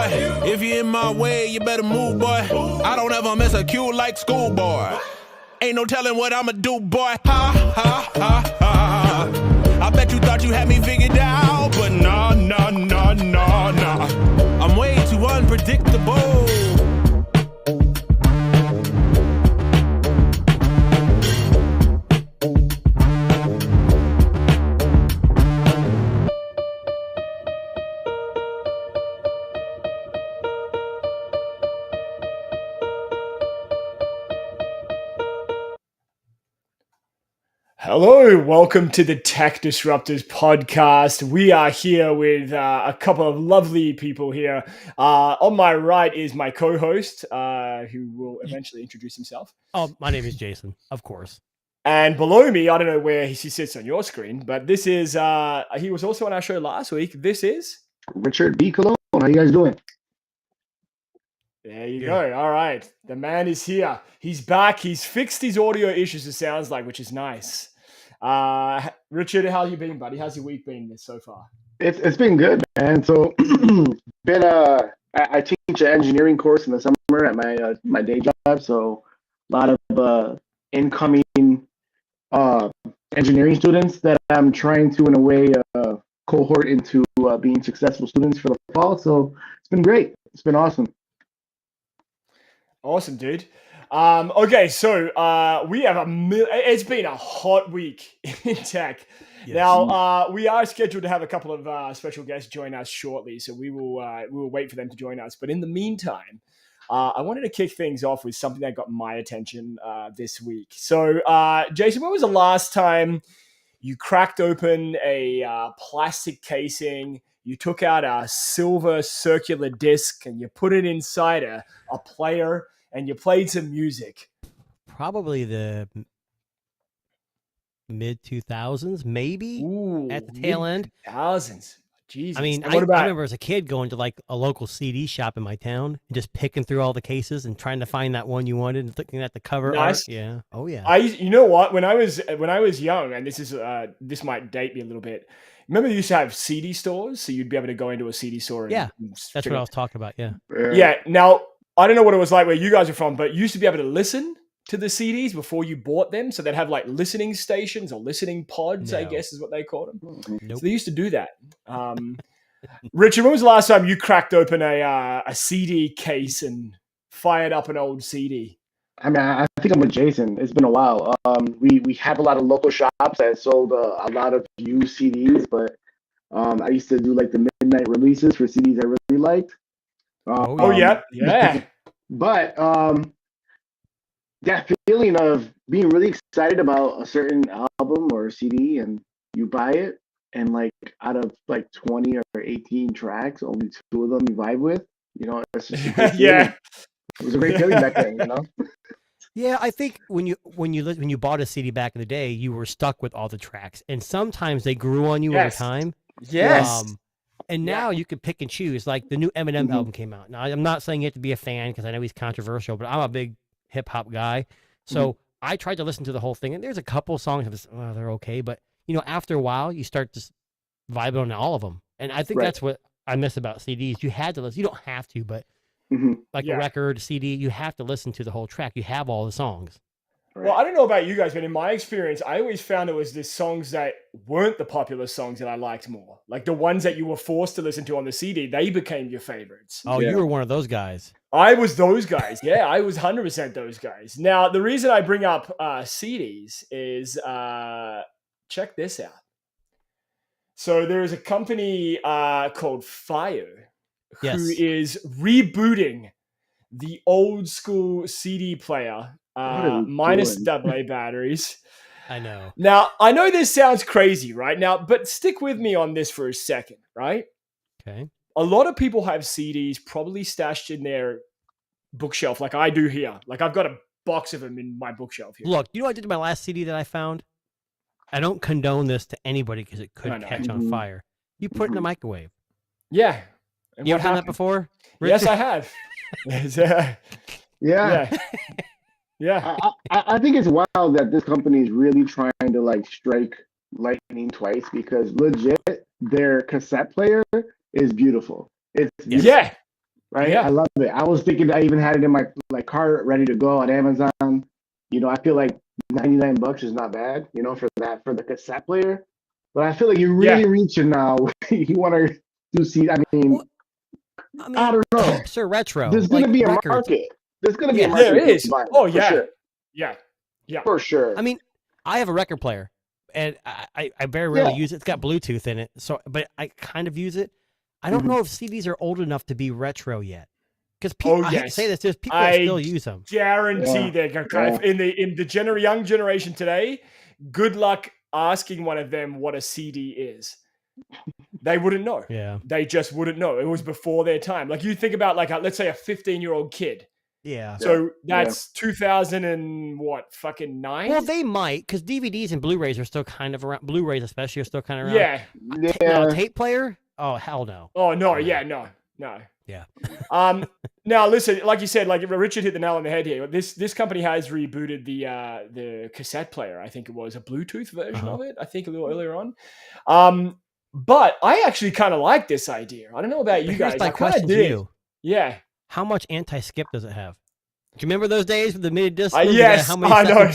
boy. If you in my way, you better move, boy. I don't ever miss a cue like schoolboy. Ain't no telling what I'ma do, boy. Ha, ha, ha, ha. I bet you thought you had me figured out, but nah, nah, nah, nah, nah. I'm way too unpredictable. Hello, welcome to the Tech Disruptors podcast. We are here with a couple of lovely people here. On my right is my co-host, who will eventually introduce himself. Oh, my name is Jason, of course. And below me, I don't know where he sits on your screen, but this is, he was also on our show last week. This is Richard B. Cologne. How you guys doing? There you go. All right. The man is here. He's back. He's fixed his audio issues, it sounds like, which is nice. Richard, how you been, buddy? How's your week been so far? It's been good, man. So I teach an engineering course in the summer at my day job. So a lot of incoming engineering students that I'm trying to, in a way, cohort into being successful students for the fall. So it's been great. It's been awesome. Awesome, dude. Okay, so we have it's been a hot week in tech. Yes. Now, we are scheduled to have a couple of special guests join us shortly, so we will wait for them to join us. But in the meantime, I wanted to kick things off with something that got my attention this week. So, Jason, when was the last time you cracked open a plastic casing, you took out a silver circular disc, and you put it inside a player, and you played some music? Probably the mid-2000s, maybe. Ooh, at the tail end. Thousands. Jesus. I mean, I remember as a kid going to like a local CD shop in my town and just picking through all the cases and trying to find that one you wanted and looking at the cover art. Yeah. Oh yeah. You know what? When I was young, and this might date me a little bit. Remember, you used to have CD stores, so you'd be able to go into a CD store. And that's what I was talking about. Yeah. Yeah. Now, I don't know what it was like where you guys are from, but you used to be able to listen to the CDs before you bought them. So they'd have like listening stations or listening pods, I guess is what they called them. Nope. So they used to do that. Richard, when was the last time you cracked open a CD case and fired up an old CD? I mean, I think I'm with Jason. It's been a while. We have a lot of local shops that sold a lot of used CDs, but I used to do like the midnight releases for CDs I really liked. Yeah. But that feeling of being really excited about a certain album or CD, and you buy it, and like out of like 20 or 18 tracks, only 2 of them you vibe with. You know, it's just yeah. It was a great feeling back then, you know. Yeah, I think when you bought a CD back in the day, you were stuck with all the tracks, and sometimes they grew on you over time. Yes. And now you can pick and choose. Like the new Eminem album came out. Now, I'm not saying you have to be a fan because I know he's controversial, but I'm a big hip hop guy. So I tried to listen to the whole thing, and there's a couple songs that they're okay, but you know, after a while, you start to vibe on all of them. And I think that's what I miss about CDs. You had to listen. You don't have to, but like a record, CD, you have to listen to the whole track. You have all the songs. Right. Well, I don't know about you guys, but in my experience, I always found it was the songs that weren't the popular songs that I liked more. Like the ones that you were forced to listen to on the CD, they became your favorites. Oh, you were one of those guys. I was those guys. Yeah, I was 100% those guys. Now, the reason I bring up CDs is check this out. So there is a company called Fire who is rebooting the old school CD player minus AA batteries. I know. Now, I know this sounds crazy right now, but stick with me on this for a second, right? Okay. A lot of people have CDs probably stashed in their bookshelf like I do here. Like I've got a box of them in my bookshelf here. Look, you know what I did to my last CD that I found? I don't condone this to anybody because it could catch on fire. You put it in the microwave. Yeah. And you ever done that before? Richard? Yes, I have. Yeah. I think it's wild that this company is really trying to like strike lightning twice, because legit their cassette player is beautiful. It's right? Yeah. I love it. I was thinking I even had it in my cart ready to go on Amazon. You know, I feel like $99 is not bad, you know, for the cassette player. But I feel like you're really reaching now. You want to do see? I mean, I mean, I don't know. hipster retro. There's gonna like be a records. market. There's gonna be Yeah. a market. There for is. vinyl, Oh for yeah. sure. Yeah. For sure. I mean, I have a record player, and I very rarely use it. It's got Bluetooth in it, so but I kind of use it. I don't know if CDs are old enough to be retro yet, because people. I hate to say this, there's people that still use them. Guarantee they're kind of in the young generation today. Good luck asking one of them what a CD is. They wouldn't know. Yeah. They just wouldn't know. It was before their time. Like you think about let's say a 15-year-old kid. Yeah. So that's 2000 and what, fucking 9? Well, they might, because DVDs and Blu-rays are still kind of around. Blu-rays especially are still kind of around. Yeah. Now, a tape player? Oh, hell no. Oh no, yeah, no. Yeah. Now listen, like you said, like Richard hit the nail on the head here. This company has rebooted the cassette player. I think it was a Bluetooth version of it. I think a little earlier on. But I actually kind of like this idea. I don't know about you guys. Here's my question to you. Yeah. How much anti-skip does it have? Do you remember those days with the mini disc? Yes, how many I know.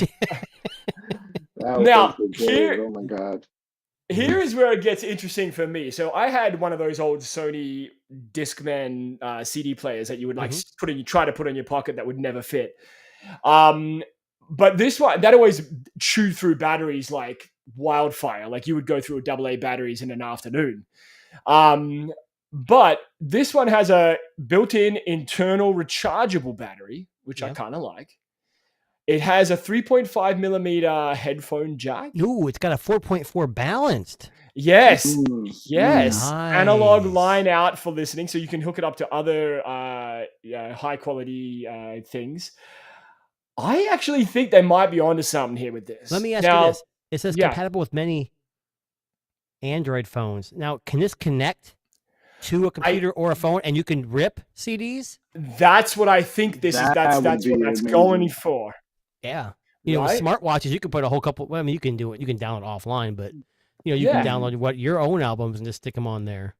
Now here, oh my god. Here is where it gets interesting for me. So I had one of those old Sony Discman CD players that you would try to put in your pocket that would never fit. But this one, that always chewed through batteries like wildfire. Like you would go through AA batteries in an afternoon. But this one has a built-in internal rechargeable battery, which I kind of like. It has a 3.5 millimeter headphone jack. Ooh, it's got a 4.4 balanced. Yes. Nice. Analog line out for listening, so you can hook it up to other high quality things. I actually think they might be onto something here with this. Let me ask you this. It says compatible with many Android phones. Now, can this connect to a computer or a phone and you can rip CDs? That's what I think this is. That's what that's going for. Yeah. You know, with smartwatches, you can put a whole couple. Well, I mean, you can do it. You can download offline, but you know, you can download your own albums and just stick them on there.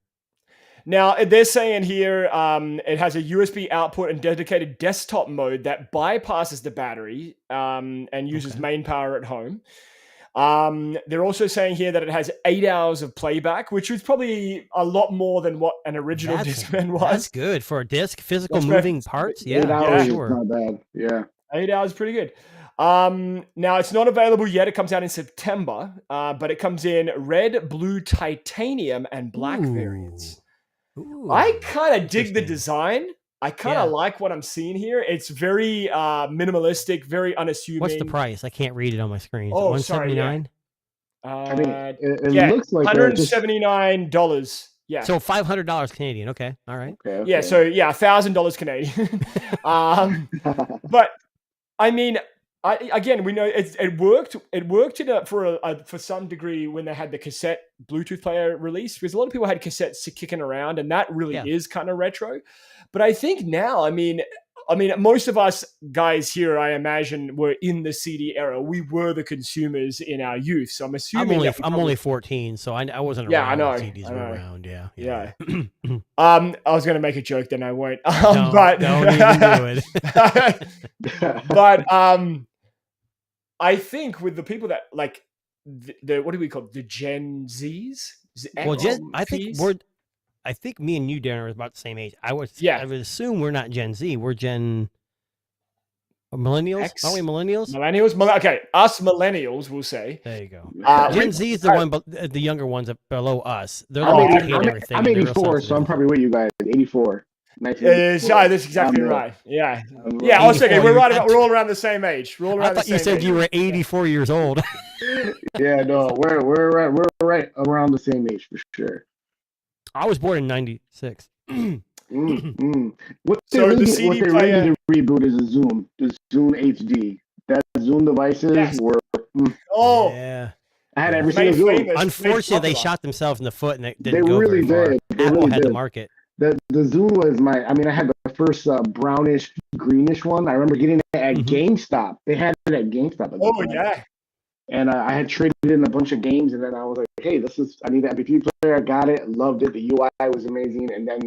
Now they're saying here, it has a USB output and dedicated desktop mode that bypasses the battery and uses main power at home. They're also saying here that it has 8 hours of playback, which is probably a lot more than what an original Discman was. That's good for a disc, physical moving parts. 8 hours sure. is not bad. Yeah. 8 hours, pretty good. Now it's not available yet. It comes out in September, but it comes in red, blue, titanium, and black variants. Ooh, I kind of dig the design. I kind of like what I'm seeing here. It's very minimalistic, very unassuming. What's the price? I can't read it on my screen. Oh, $179? I mean, it looks like $179. Yeah. So $500 Canadian. Okay. All right. Okay. Yeah. So $1,000 Canadian. But I mean, again, we know it worked. It worked for some degree when they had the cassette Bluetooth player release, because a lot of people had cassettes kicking around, and that really is kind of retro. But I think now, I mean, most of us guys here, I imagine, were in the CD era. We were the consumers in our youth, so I'm assuming I'm only 14, so I wasn't around. I know. When CDs were around. Yeah. I was going to make a joke, then I won't. But don't even do it. But I think with the people that like the what do we call it? The Gen Zs? I think me and you, Darren, are about the same age. I would assume we're not Gen Z. We're Gen Millennials. X? Are we Millennials? Okay, us Millennials, we'll say. There you go. Uh, Gen Z is the younger ones below us. They're I'm 84, so I'm probably with you guys. 84. That's exactly right. Yeah. I was thinking we're all around the same age. I thought you said you were 84 years old. Yeah, no, we're right around the same age for sure. I was born in '96. What they really need to reboot is the Zoom HD. That Zoom devices were. Yeah. I had every single Zoom. Unfortunately, they shot themselves in the foot and it didn't go very far. Did. Apple had the market. The Zoom was I had the first brownish, greenish one. I remember getting it at GameStop. They had it at GameStop. Yeah. And I had traded in a bunch of games, and then I was like, hey, I need an MP3 player. I got it, loved it. The UI was amazing. And then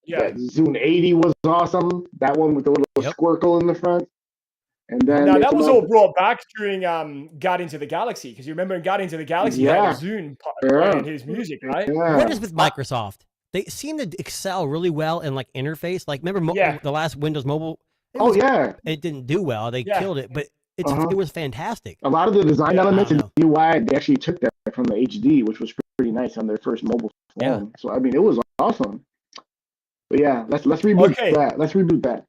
Yeah. That Zune 80 was awesome. That one with the little Yep. squircle in the front. And then Now they that come was out all with- brought back during Guardians of the Galaxy, because you remember in Guardians of the Galaxy, he had Yeah. a Zune Yeah. playing his music, right? Yeah. What is with Microsoft? They seem to excel really well in like interface. Like remember Yeah. the last Windows Mobile? Oh yeah. It didn't do well. They Yeah. killed it, but Uh-huh. it was fantastic. A lot of the design Yeah, I elements don't and UI, they actually took that from the HD, which was pretty nice on their first mobile Yeah. phone. So I mean, it was awesome. But yeah, let's reboot Okay. that. Let's reboot that.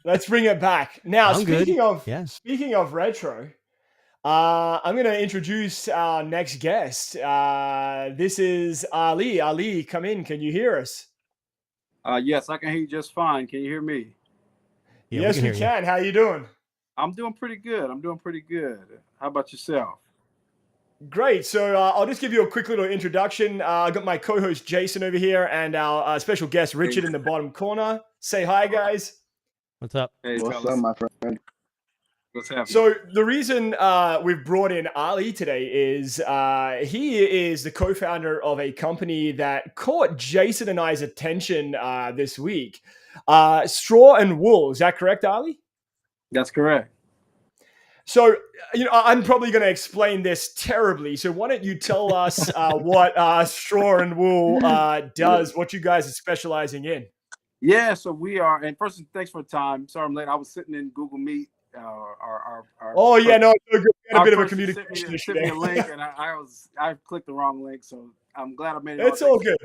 Let's bring it back. Now, I'm good. Yeah. speaking of retro, I'm going to introduce our next guest. This is Ali. Ali, come in. Can you hear us? Yes, I can hear you just fine. Can you hear me? Yeah, Yes, we hear you. can. How you doing? I'm doing pretty good. How about yourself? Great. So I'll just give you a quick little introduction. I got my co-host Jason over here and our special guest Richard in the bottom corner. Say hi, guys. What's up? Hey, What's fellas. up, my friend? What's happening? So the reason we've brought in Ali today is he is the co-founder of a company that caught Jason and I's attention this week. Straw and Wool. Is that correct, Ali? That's correct. So, I'm probably going to explain this terribly. So why don't you tell us what Straw and Wool does, what you guys are specializing in? Yeah, so we are. And first, thanks for the time. Sorry I'm late. I was sitting in Google Meet. Oh, yeah, no, we had a bit of a person communication issue sent me there. a link, and I clicked the wrong link. So I'm glad I made it. It's all good.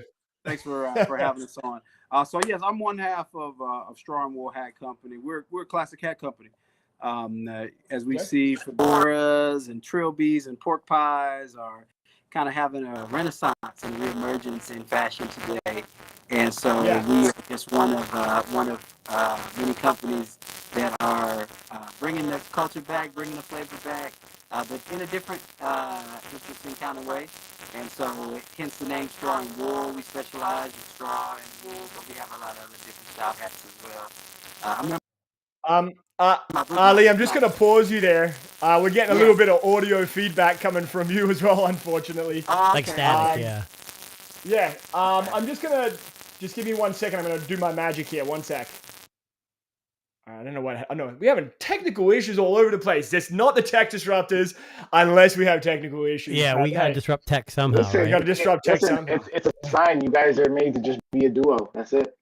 Thanks for having us on. So yes, I'm one half of Straw and Wool Hat Company. We're a classic hat company. As we Okay. see, fedoras and trilbies and pork pies are kind of having a renaissance and reemergence in fashion today. And so Yeah. we are just one of many companies that are bringing the culture back, bringing the flavor back, but in a different, interesting kind of way. And so, hence the name Straw and Wool. We specialize in straw and wool, but we have a lot of other different style hats as well. Ali, I'm just going to pause you there. We're getting a Yeah. little bit of audio feedback coming from you as well, unfortunately. Like static, yeah. Yeah, I'm just going to, just give me 1 second. I'm going to do my magic here. 1 sec. I don't know what, I know we're having technical issues all over the place. It's not the tech disruptors unless we have technical issues. Yeah, we got to Hey, disrupt tech somehow, Listen, we got right? to disrupt tech Listen, somehow. it's a sign. You guys are made to just be a duo. That's it.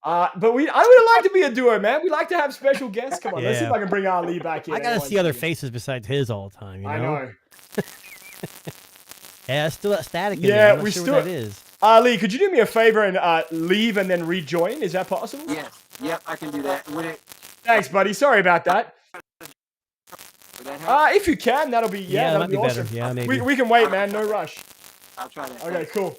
But I would like to be a duo, man. We like to have special guests. Come on, let's see if Yeah. I can bring Ali back in. I got to One see other second. faces besides his all the time, you know? I know. Yeah, it's still that static in Yeah, there. I'm not we sure still- what that is. Ali, could you do me a favor and leave and then rejoin? Is that possible? Yes, yep, I can do that. Would Thanks, buddy. Sorry about that. that help? If you can, that'll be Yeah, that that'll might be be better. awesome. Yeah, maybe. We can wait, man. No rush. I'll try that. Okay, cool.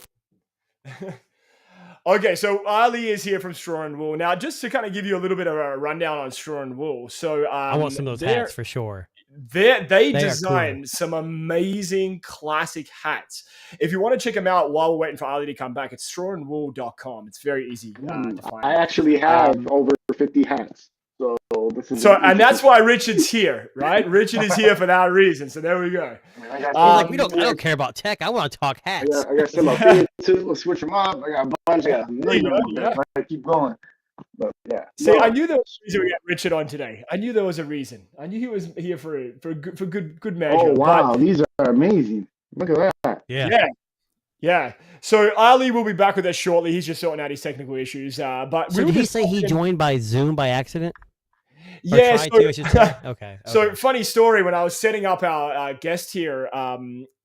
Okay, so Ali is here from Straw and Wool. Now, just to kind of give you a little bit of a rundown on Straw and Wool. So I want some of those hats for sure. They They are design cool. some amazing classic hats. If you want to check them out while we're waiting for Ali to come back, it's strawandwool.com. It's very easy to find. I actually have over 50 hats. So this is. So, and that's why Richard's here, right? Richard is here for that reason. So there we go. I got, I was like, Um, I don't care about tech. I want to talk hats. I got some affiliates. We'll switch them up. I got a bunch. I got a million. There you go, of them. I keep going. But yeah. See, No, I knew there was a reason we got Richard on today. I knew there was a reason. I knew he was here for good measure. oh wow, But these are amazing. Look at that. Yeah. yeah. So Ali will be back with us shortly. He's just sorting out his technical issues. But So we were did he just say he talking- joined by Zoom by accident? Or Yeah. tried to, I should say? Okay. So okay. funny story. When I was setting up our guest here,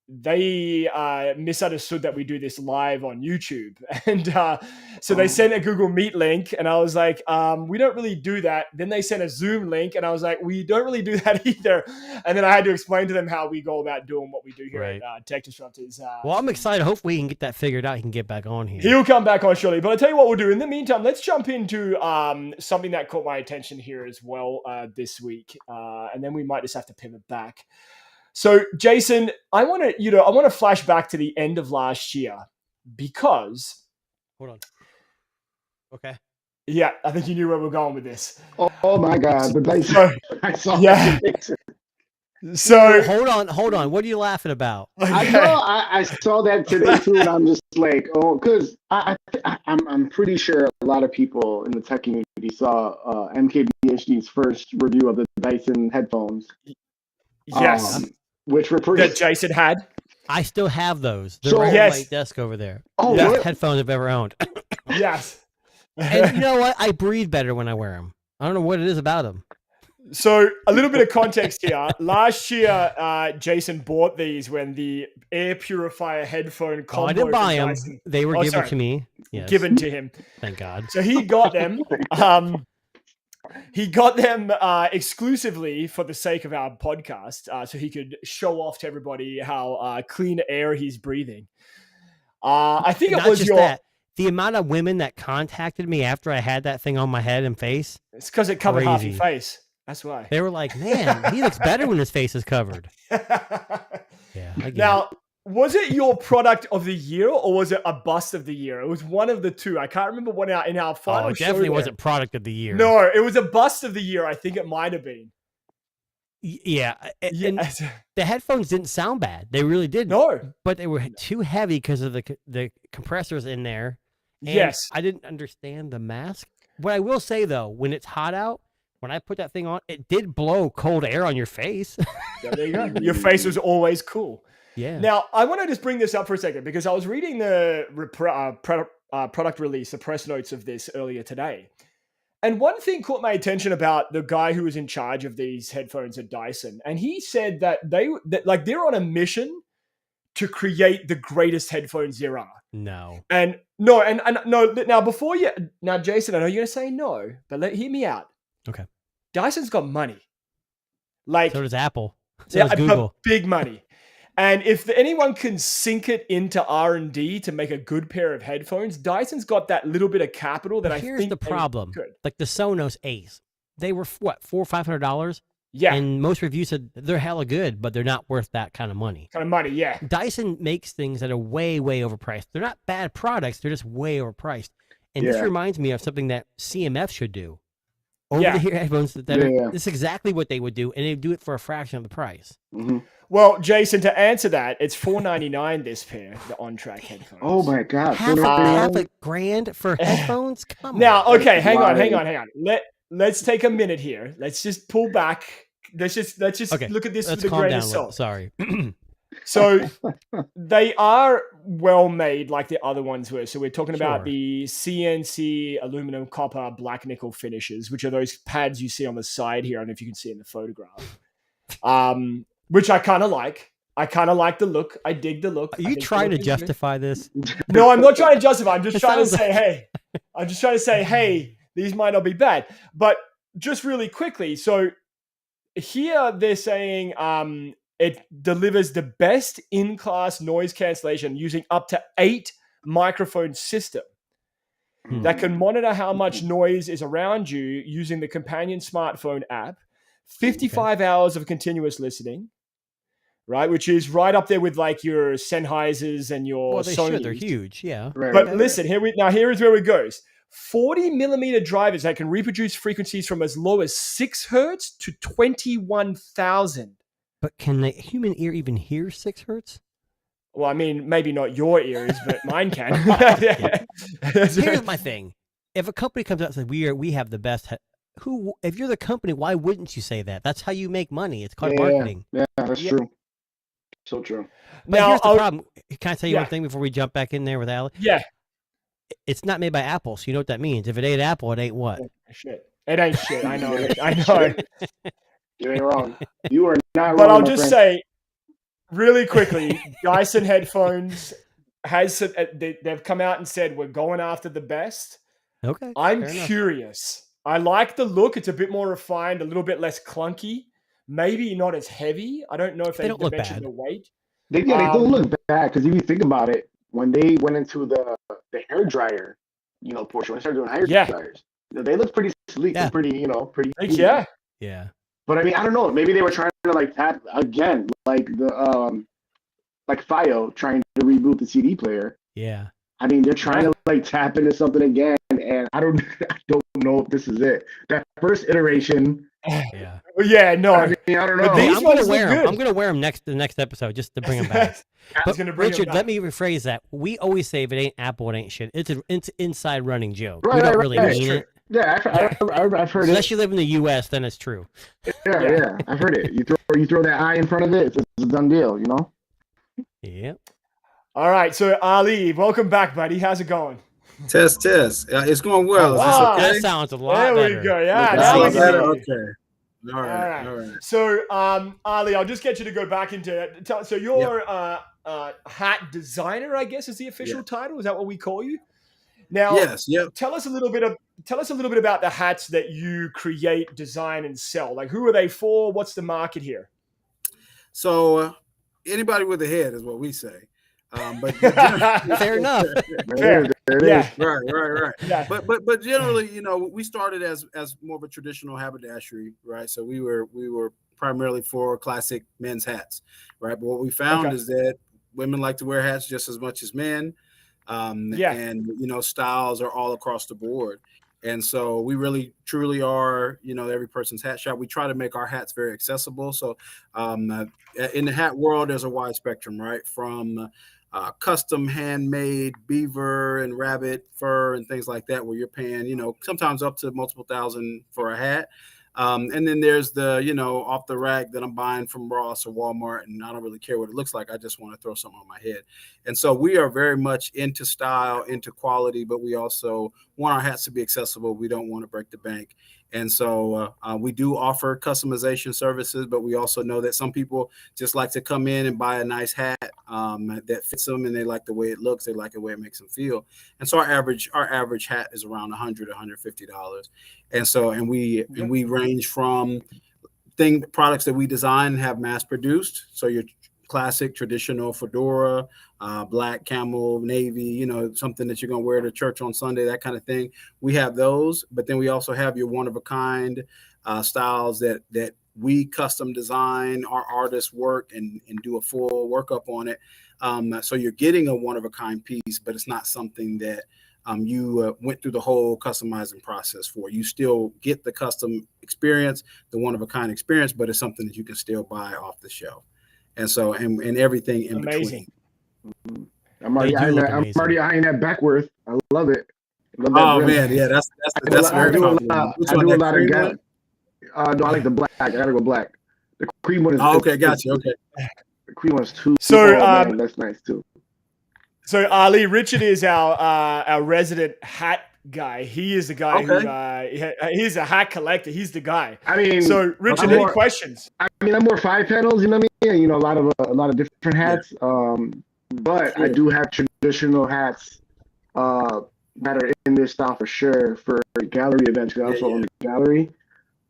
they misunderstood that we do this live on YouTube, and so they sent a Google Meet link, and I was like, "We don't really do that." Then they sent a Zoom link, and I was like, "We don't really do that either." And then I had to explain to them how we go about doing what we do here Right. at Tech Disruptors. Well, I'm excited. Hopefully, he can get that figured out. He can get back on here. He'll come back on shortly. But I'll tell you what we'll do. In the meantime, let's jump into something that caught my attention here as well this week. And then we might just have to pivot back. So, Jason, I want to flash back to the end of last year because, Hold on. Okay. yeah, I think you knew where we're going with this. Oh my God, the dice. So, I saw Yeah. that picture. So hold on. What are you laughing about? I saw that today too, and I'm just like, oh, because I'm pretty sure a lot of people in the tech community saw MKBHD's first review of the Dyson headphones. yes, Which were pretty. that Jason had. I still have those. They're So- right on Yes. my desk over there. Oh, Best what? headphones I've ever owned. Yes. And you know what? I breathe better when I wear them. I don't know what it is about them. So a little bit of context here. Last year, Jason bought these when the air purifier headphone combo Oh, I didn't buy from them. Dyson They were Oh, given sorry. to me. Yes. given to him. Thank God. So he got them. He got them exclusively for the sake of our podcast, so he could show off to everybody how clean air he's breathing. I think Not it was just your. that. The amount of women that contacted me after I had that thing on my head and face, It's because it covered half your Crazy. face. That's why. they were like, "Man, he looks better when his face is covered." Yeah. I get Now, it. was it your product of the year or was it a bust of the year? It was one of the two. I can't remember what in our final Oh, it show definitely there. wasn't product of the year. No, it was a bust of the year. I think it might have been. Yeah. And Yes. the headphones didn't sound bad. They really didn't. No. But they were too heavy because of the compressors in there. And Yes. I didn't understand the mask. What I will say though, when it's hot out, when I put that thing on, it did blow cold air on your face. Yeah, there you go. Your face was always cool. Yeah. Now, I want to just bring this up for a second because I was reading the product release, the press notes of this earlier today. And one thing caught my attention about the guy who was in charge of these headphones at Dyson. And he said that they're on a mission to create the greatest headphones there are. No. And no, now Jason, I know you're going to say no, but hear me out. Okay. Dyson's got money. Like, So does Apple. So yeah, does Google. big money. And if anyone can sink it into R&D to make a good pair of headphones, Dyson's got that little bit of capital that But I here's think the they problem. could. Like the Sonos Ace, they were what, $400 or $500, Yeah, and most reviews said they're hella good, but they're not worth that kind of money. kind of money. Yeah, Dyson makes things that are way, way overpriced. They're not bad products; they're just way overpriced. And this Yeah. reminds me of something that CMF should do. Yeah. Over-the-ear headphones that Yeah. are, this is exactly what they would do, and they do it for a fraction of the price. hmm Well, Jason, to answer that, it's $499 this pair, the on-track headphones. Oh my God! Half a grand for headphones? Come Now, on. okay, hang on. Wild. Let's take a minute here. Let's just pull back. Let's just Okay, look at this let's with a calm grain down of a little. salt. Sorry. So they are well made like the other ones were. So we're talking about Sure. the CNC aluminum copper black nickel finishes, which are those pads you see on the side here. I don't know if you can see in the photograph. Which I kind of like. I kind of like the look. I dig the look. Are I you think the trying to look is good. justify this? No, I'm not trying to justify. I'm just It trying to sounds say, hey, I'm just trying to say, hey, these might not be bad. But just really quickly, so here they're saying it delivers the best in-class noise cancellation using up to 8 microphone system that can monitor how much noise is around you using the companion smartphone app. 55 hours of continuous listening, right? Which is right up there with like your Sennheisers and your Well, they Sonys. should. They're huge. Yeah. Right. But listen, here is where it goes. 40 millimeter drivers that can reproduce frequencies from as low as 6 hertz to 21,000. But can the human ear even hear 6 hertz? Well, I mean, maybe not your ears, but mine can. Here's my thing: if a company comes out and says we have the best, if you're the company, why wouldn't you say that? That's how you make money. It's called marketing. Yeah, that's Yeah. true. So true. But Now, here's the I'll- problem. Can I tell you Yeah. one thing before we jump back in there with Alex? Yeah. It's not made by Apple, so you know what that means. If it ain't Apple, it ain't what? Shit. It ain't shit. I know. I know. You ain't wrong. You are not wrong. But I'll my just friend. say, really quickly, Dyson headphones they've come out and said we're going after the best. Okay. I'm fair enough. curious. I like the look. It's a bit more refined, a little bit less clunky. Maybe not as heavy. I don't know if They they don't look mentioned bad. the weight. they don't look bad because if you think about it, when they went into the hair dryer, portion, when they started doing hair Yeah. dryers, they look pretty sleek Yeah. and pretty, pretty. Like, clean. yeah. Yeah. But I mean, I don't know. Maybe they were trying to like tap again, like the like FiO trying to reboot the CD player. Yeah. I mean, they're trying to like tap into something again, and I don't know if this is it. That first iteration, Yeah. Well, yeah, no. I mean, I don't know. But Hey, these I'm gonna ones look wear them. good. I'm gonna wear them the next episode just to bring them back. I was But gonna bring Richard, them let back. me rephrase that. We always say if it ain't Apple, it ain't shit. It's an inside running joke. Right, we don't right, really right. mean it. Yeah, I've heard Unless it. you live in the U.S., then it's true. Yeah, I've heard it. You throw that I in front of it, it's a done deal. You know. Yeah. All right, so Ali, welcome back, buddy. How's it going? Test. It's going well. Is this Ah, okay? That sounds a lot There better. we go. Yeah, That's now we all can better? hear you. Okay. All right. All right. So, Ali, I'll just get you to go back into. So you're hat designer, I guess, is the official title. Is that what we call you? Now, Yes. Yep. tell us a little bit about the hats that you create, design, and sell. Like, who are they for? What's the market here? So anybody with a head is what we say. But Fair enough. Fair. There it Yeah. is. right. Yeah. But generally, we started as more of a traditional haberdashery, right? So we were primarily for classic men's hats, right? But what we found is that women like to wear hats just as much as men. And styles are all across the board. And so we really truly are, every person's hat shop. We try to make our hats very accessible. So in the hat world, there's a wide spectrum, right? From custom handmade beaver and rabbit fur and things like that, where you're paying, sometimes up to multiple thousand for a hat. And then there's the, off the rack that I'm buying from Ross or Walmart, and I don't really care what it looks like. I just want to throw something on my head. And so we are very much into style, into quality, but we also want our hats to be accessible. We don't want to break the bank. And so we do offer customization services, but we also know that some people just like to come in and buy a nice hat that fits them, and they like the way it looks. They like the way it makes them feel. And so our average hat is around $100, $150. And so, and we range from products that we design and have mass produced. So your classic traditional fedora, black camel, navy, something that you're going to wear to church on Sunday, that kind of thing. We have those, but then we also have your one of a kind styles that we custom design. Our artists work and do a full workup on it. So you're getting a one of a kind piece, but it's not something that you went through the whole customizing process for. You still get the custom experience, the one of a kind experience, but it's something that you can still buy off the shelf. And so, and everything in Amazing. between. I'm already eyeing that Beckworth. I love it. Oh man, yeah, that's very popular. I do a lot of gas. No, I like the black. I gotta go black. The cream one is. Oh, okay, gotcha. Okay. The cream one is too. So, man, that's nice too. So Ali, Richard is our resident hat guy. He is the guy who he's a hat collector. He's the guy. I mean, so Richard, any questions? I mean, I'm more 5 panels. You know what I mean? A lot of different hats. But I do have traditional hats that are in this style for sure for gallery events. I also own the gallery.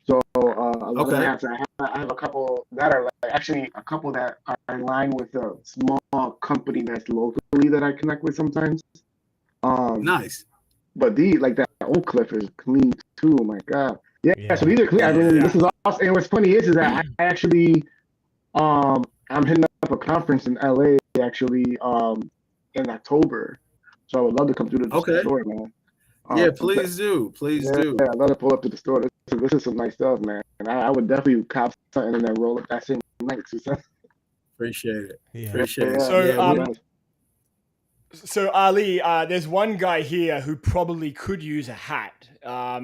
So a lot of the hats I have a couple that are actually a couple that are in line with a small company that's locally that I connect with sometimes. Nice. But that Oak Cliff is clean too. Oh my God. Yeah. So these are clean. I mean, this is awesome. And what's funny is that I actually I'm hitting up a conference in LA actually in October. So I would love to come through the store, man. Please do. Yeah, I'd love to pull up to the store. This is some nice stuff, man. And I would definitely cop something and then roll up that same night. Appreciate it. Yeah. Appreciate it. So, so Ali, there's one guy here who probably could use a hat.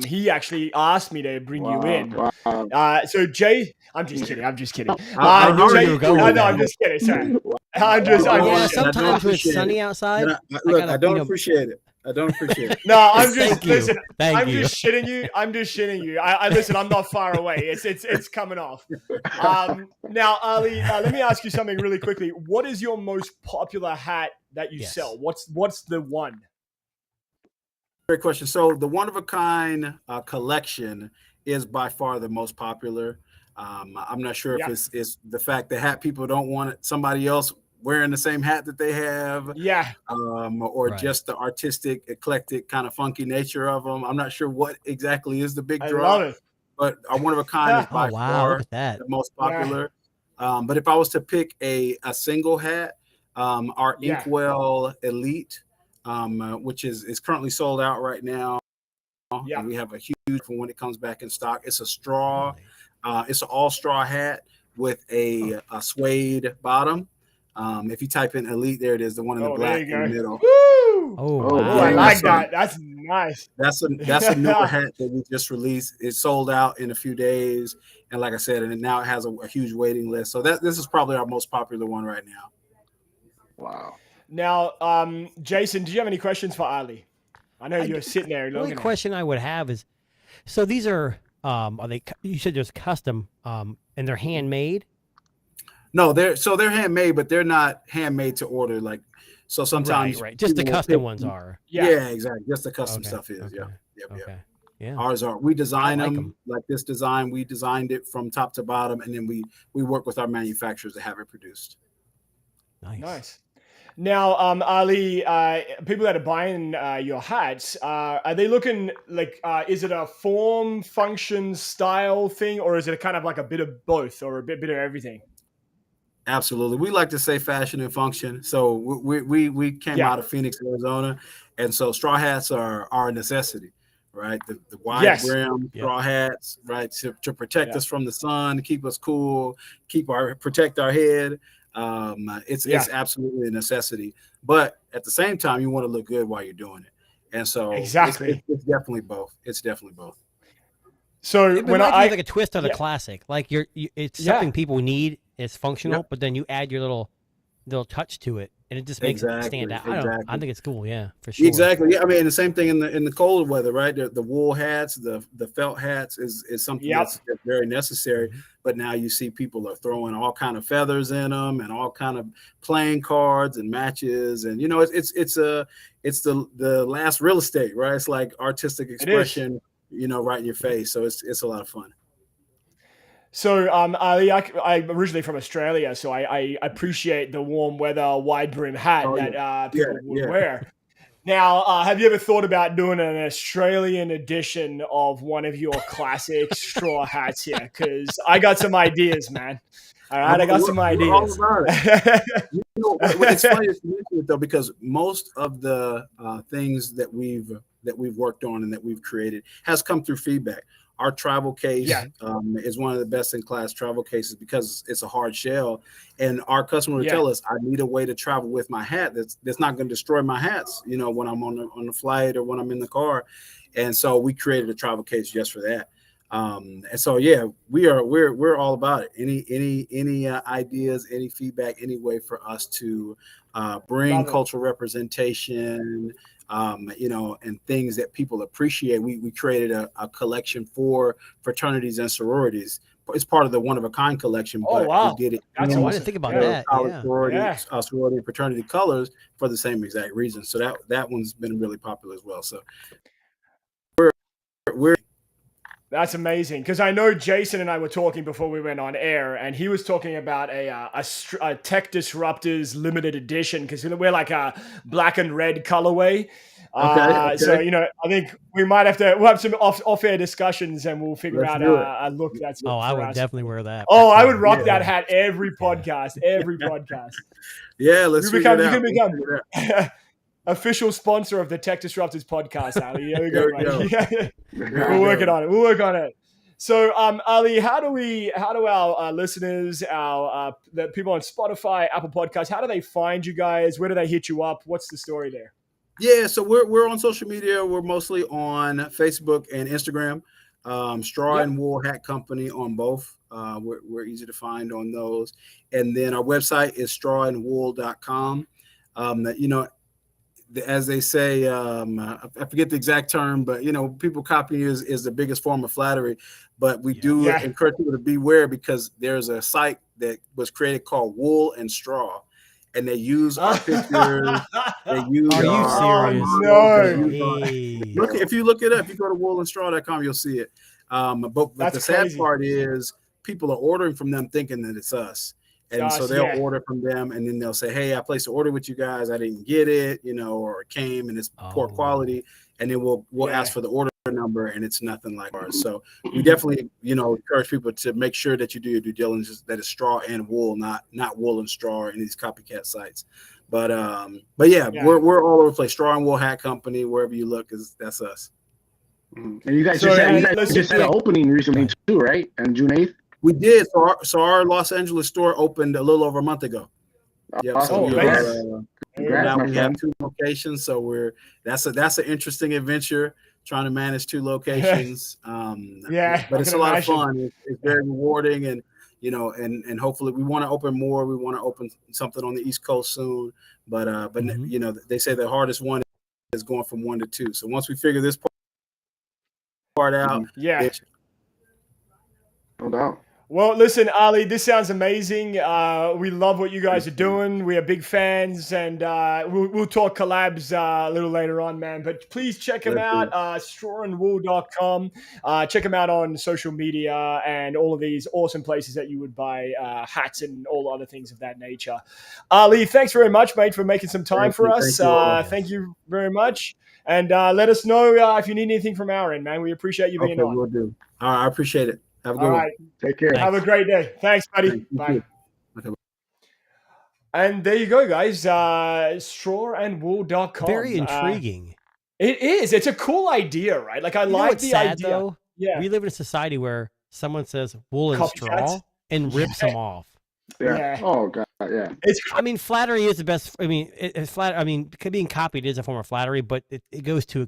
He actually asked me to bring you in. Wow. So Jay, I'm just kidding. I knew Jay, you were going with no, that. I'm just kidding. Sorry. Yeah, I'm sometimes when it's sunny outside. I don't appreciate it. I don't appreciate it. No, I'm just Thank you. listen. Thank I'm you. just shitting you. I'm just shitting you. I listen. I'm not far away. It's coming off. Now, Ali, let me ask you something really quickly. What is your most popular hat that you sell? What's the one? Great question. So the one of a kind collection is by far the most popular. I'm not sure if it's the fact that hat people don't want somebody else wearing the same hat that they have, or just the artistic, eclectic, kind of funky nature of them. I'm not sure what exactly is the big draw. I love it. But our one of a kind is by far the most popular. But if I was to pick a single hat, our Inkwell Elite which is currently sold out right now. Yeah. And we have a huge for when it comes back in stock. It's a straw. It's an all straw hat with a suede bottom. If you type in Elite, there it is, the one in the black in the middle. Woo! Oh, Oh, I wow. like that. That's nice. That's a newer hat that we just released. It sold out in a few days, and like I said, and now it has a huge waiting list. So this is probably our most popular one right now. Wow. Now, Jason, do you have any questions for Ali? I know you're sitting there. The only question I would have is, so these are they? You said there's custom, and they're handmade. No, they're handmade, but they're not handmade to order. Like, so sometimes Right. Just the custom ones are. Yeah, exactly. Just the custom Okay, stuff is. okay, Yeah. Yeah. Ours are. We design like them 'em. like this design. We designed it from top to bottom, and then we work with our manufacturers to have it produced. Nice. Now, Ali, people that are buying your hats, are they looking like, is it a form, function, style thing, or is it kind of like a bit of both or a bit of everything? Absolutely. We like to say fashion and function. So we came out of Phoenix, Arizona, and so straw hats are a necessity, right? The wide brim straw hats, right, to protect us from the sun, keep us cool, protect our head. It's absolutely a necessity. But at the same time, you want to look good while you're doing it. And so exactly, it's definitely both. It's definitely both. So when I like a twist on the classic, like it's something people need. It's functional, but then you add your little touch to it, and it just makes it stand out. I think it's cool, for sure. Exactly. Yeah, I mean, the same thing in the cold weather, right? The wool hats, the felt hats is something that's very necessary. But now you see people are throwing all kind of feathers in them and all kind of playing cards and matches, and it's the last real estate, right? It's like artistic expression, right in your face. So it's a lot of fun. So, Ali, I'm originally from Australia, so I appreciate the warm weather wide brim hat that people would wear. Now, have you ever thought about doing an Australian edition of one of your classic straw hats here? Because I got some ideas, man. All right, I got some ideas. All about it. It's funny to mention it though, because most of the things that we've worked on and that we've created has come through feedback. Our travel case is one of the best in class travel cases because it's a hard shell, and our customer would tell us, "I need a way to travel with my hat that's not going to destroy my hats, when I'm on the flight or when I'm in the car." And so we created a travel case just for that. And so we're all about it. Any ideas, any feedback, any way for us to bring cultural representation. And things that people appreciate. We created a collection for fraternities and sororities. It's part of the one of a kind collection, but we did it. That's awesome. I didn't think about that. Sorority and fraternity colors for the same exact reason. So that one's been really popular as well. So we're that's amazing, because I know Jason and I were talking before we went on air, and he was talking about a Tech Disruptors limited edition, because we're like a black and red colorway. Okay. So I think we'll have some off-air discussions, and we'll figure out a look that's. I would definitely wear that. I would rock that hat every podcast. Every podcast. Yeah, let's you can become official sponsor of the Tech Disruptors podcast, Ali. There we go. We're working on it. We'll work on it. So, Ali, how do our listeners, the people on Spotify, Apple Podcasts, how do they find you guys? Where do they hit you up? What's the story there? Yeah, so we're on social media. We're mostly on Facebook and Instagram. Straw and Wool Hat Company on both. We're easy to find on those. And then our website is strawandwool.com. As they say, I forget the exact term, but people copying is the biggest form of flattery. But we do encourage people to beware, because there's a site that was created called Wool and Straw, and they use our pictures. They use. Are you serious? No. Look, if you look it up, you go to woolandstraw.com, you'll see it. But the sad part is people are ordering from them thinking that it's us. And so they'll order from them, and then they'll say, "Hey, I placed an order with you guys. I didn't get it, or it came and it's poor quality." And then we'll ask for the order number, and it's nothing like ours. So we definitely, encourage people to make sure that you do your due diligence, that it's straw and wool, not wool and straw or any of these copycat sites. But yeah, Yeah. we're all over the place. Straw and Wool Hat Company, wherever you look, that's us. And you guys So, just had, hey, you guys listen, just had an opening recently too, right? On June 8th. We did. So our Los Angeles store opened a little over a month ago. Yep. Awesome. So we nice. are, Congrats, now my we have friend. 2 locations. So that's an interesting adventure trying to manage 2 locations. Yeah, but I it's can a lot imagine. of fun. It's very rewarding, and and hopefully we want to open more. We want to open something on the East Coast soon. But they say the hardest one is going from 1 to 2. So once we figure this part out, Yeah. No doubt. Well, listen, Ali, this sounds amazing. We love what you guys are doing. We are big fans, and we'll talk collabs a little later on, man. But please check them out, strawandwool.com. Check them out on social media and all of these awesome places that you would buy hats and all other things of that nature. Ali, thanks very much, mate, for making some time for us. Thank you very much. And let us know if you need anything from our end, man. We appreciate you being on. We'll do. All right, I appreciate it. Have a good All one. right. Take care. Have a great day. Thanks, buddy. Thank you. Bye. Okay. And there you go, guys. Strawandwool.com. Very intriguing. It is. It's a cool idea, right? Like I You know like what's the sad, idea. though? Yeah. We live in a society where someone says wool and Copycats? straw and rips them off. Yeah. Oh God. Yeah. It's I mean, flattery is the best. I mean, being copied is a form of flattery, but it goes too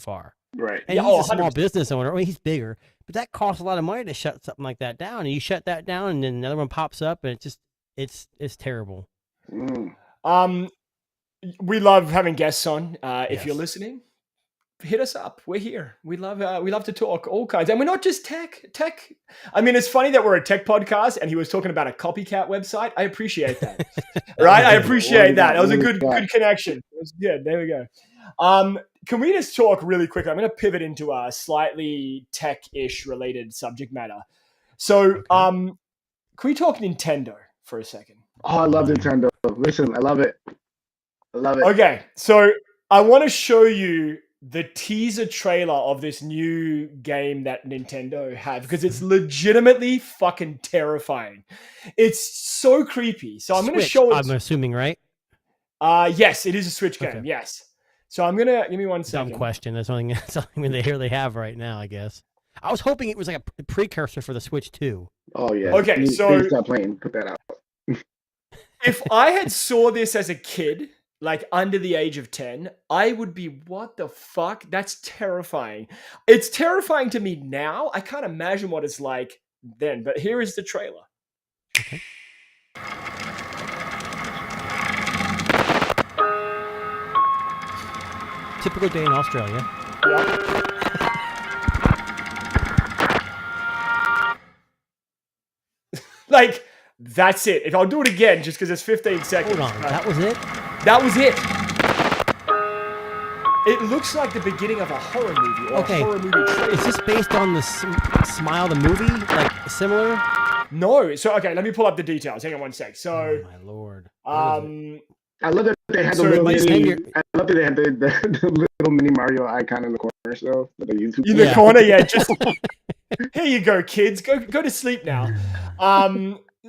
far. Right. And Yeah, he's a 100%. small business owner. I mean, he's bigger, but that costs a lot of money to shut something like that down. And you shut that down, and then another one pops up, and it's terrible. we love having guests on. If Yes. you're listening, hit us up. We're here. We love to talk all kinds, and we're not just tech. I mean, it's funny that we're a tech podcast, and he was talking about a copycat website. I appreciate that. Right? I appreciate that. That was a good connection. It was good. There we go. Can we just talk really quick? I'm going to pivot into a slightly tech-ish related subject matter. So, can we talk Nintendo for a second? Oh, I love Nintendo. Listen, I love it. I love it. Okay, so I want to show you the teaser trailer of this new game that Nintendo have because it's legitimately fucking terrifying. It's so creepy. So I'm going to show it. I'm assuming, right? Yes, it is a Switch game. Okay. Yes. So I'm gonna give me one second. Dumb question. That's something they really have right now, I guess. I was hoping it was like a precursor for the Switch 2. Oh yeah. Okay, Please stop playing. Put that out. If I had saw this as a kid, like under the age of 10, I would be, what the fuck? That's terrifying. It's terrifying to me now. I can't imagine what it's like then, but here is the trailer. Okay. Typical day in Australia. Yeah. Like, that's it. If I'll do it again, just because it's 15 seconds. Hold on, that was it? That was it. It looks like the beginning of a horror movie or Okay. a horror movie trailer. Is this based on the Smile the movie? Like, similar? No. So, okay, let me pull up the details. Hang on one sec. So, Oh, my lord. What is it? I love that they had So the little my mini. tenure- I love that they had the little mini Mario icon in the corner. So for the YouTube. in the Yeah. corner, yeah. Just here you go, kids. Go to sleep now.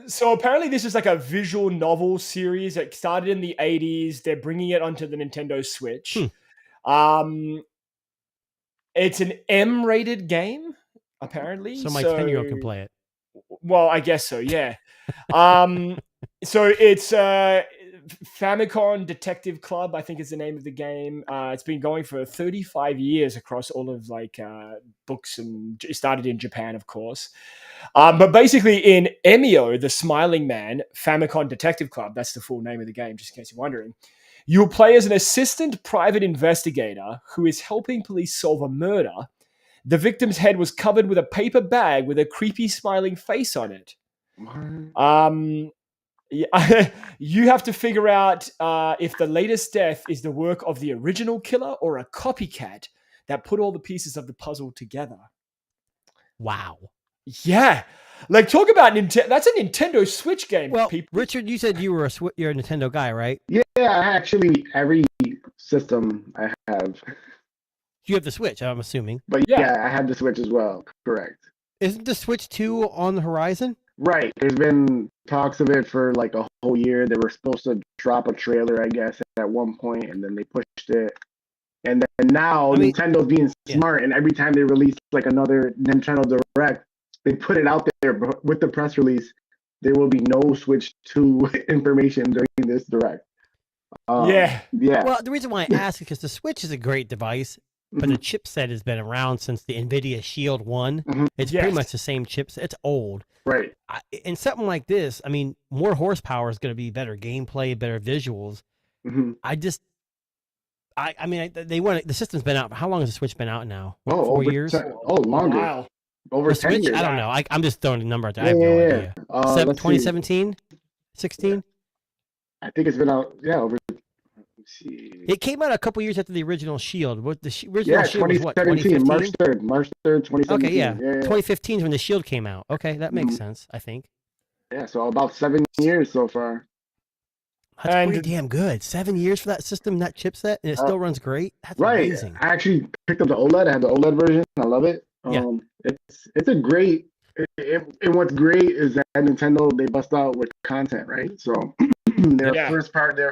So apparently this is like a visual novel series that started in the 80s. They're bringing it onto the Nintendo Switch. It's an M-rated game, apparently. So my 10-year-old can play it. Well, I guess so, yeah. So it's Famicom Detective Club, I think is the name of the game. It's been going for 35 years across all of like books, and it started in Japan, of course. But basically in Emio, the Smiling Man, Famicom Detective Club, that's the full name of the game, just in case you're wondering. You'll play as an assistant private investigator who is helping police solve a murder. The victim's head was covered with a paper bag with a creepy smiling face on it. Yeah, you have to figure out if the latest death is the work of the original killer or a copycat that put all the pieces of the puzzle together. Wow. Yeah. Like, talk about Nintendo. That's a Nintendo Switch game, Well, people. Richard, you said you were you're a Nintendo guy, right? Yeah, actually, every system I have. You have the Switch, I'm assuming. But Yeah. yeah, I have the Switch as well. Correct. Isn't the Switch 2 on the horizon? Right. There's been talks of it for like a whole year. They were supposed to drop a trailer, I guess, at one point, and then they pushed it. And then now Nintendo's being smart, and every time they release like another Nintendo Direct, they put it out there with the press release. There will be no Switch 2 information during this Direct. Yeah. Well, the reason why I ask is because the Switch is a great device, but the chipset has been around since the NVIDIA Shield 1. It's pretty much the same chipset. It's old. Right. And something like this, I mean, more horsepower is going to be better gameplay, better visuals. I mean, they want the system's been out. How long has the Switch been out now? What, 4 years? Longer. Wow. Over the 10 Switch, years. I don't know. I'm just throwing a number out there. I have no idea. 2017? 16? I think it's been out, over. Let's see. It came out a couple years after the original Shield. What the original Shield was what? 2017, March 3rd, 2017. Okay, yeah. 2015 is when the Shield came out. Okay, that makes sense, I think. Yeah, so about 7 years so far. That's pretty damn good. 7 years for that system, that chipset, and it still runs great. That's amazing. I actually picked up the OLED. I have the OLED version. I love it. It's a great. And what's great is that Nintendo, they bust out with content, right? So their first party,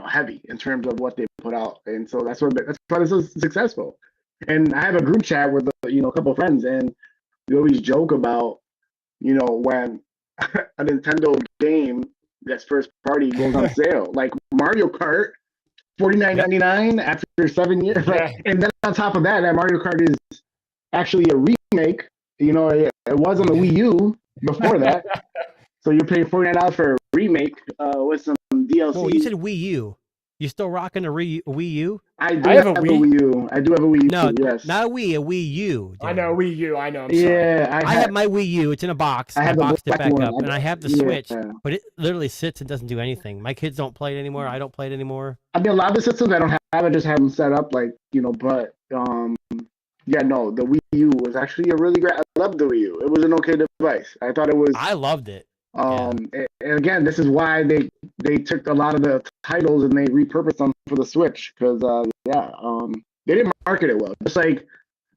heavy in terms of what they put out, and so that's why it's so successful. And I have a group chat with a couple of friends, and we always joke about when a Nintendo game that's first party goes on sale, like Mario Kart. $49.99 after 7 years, right? And then on top of that, that Mario Kart is actually a remake. It was on the Wii U before that, so you're paying $49 for a remake with some DLC. Oh, you said Wii U. You still rocking a Wii U? I have a Wii U. I do have a Wii U. No, yes. not a Wii, a Wii U. I know Wii U. I know. I have my Wii U. It's in a box. I boxed it back up, and I have the Switch, but it literally sits and doesn't do anything. My kids don't play it anymore. I don't play it anymore. I mean, a lot of the systems I don't have. I just have them set up, but the Wii U was actually a really great. I loved the Wii U. It was an okay device. I thought it was. I loved it. And again, this is why they took a lot of the titles and they repurposed them for the Switch because they didn't market it well. Just like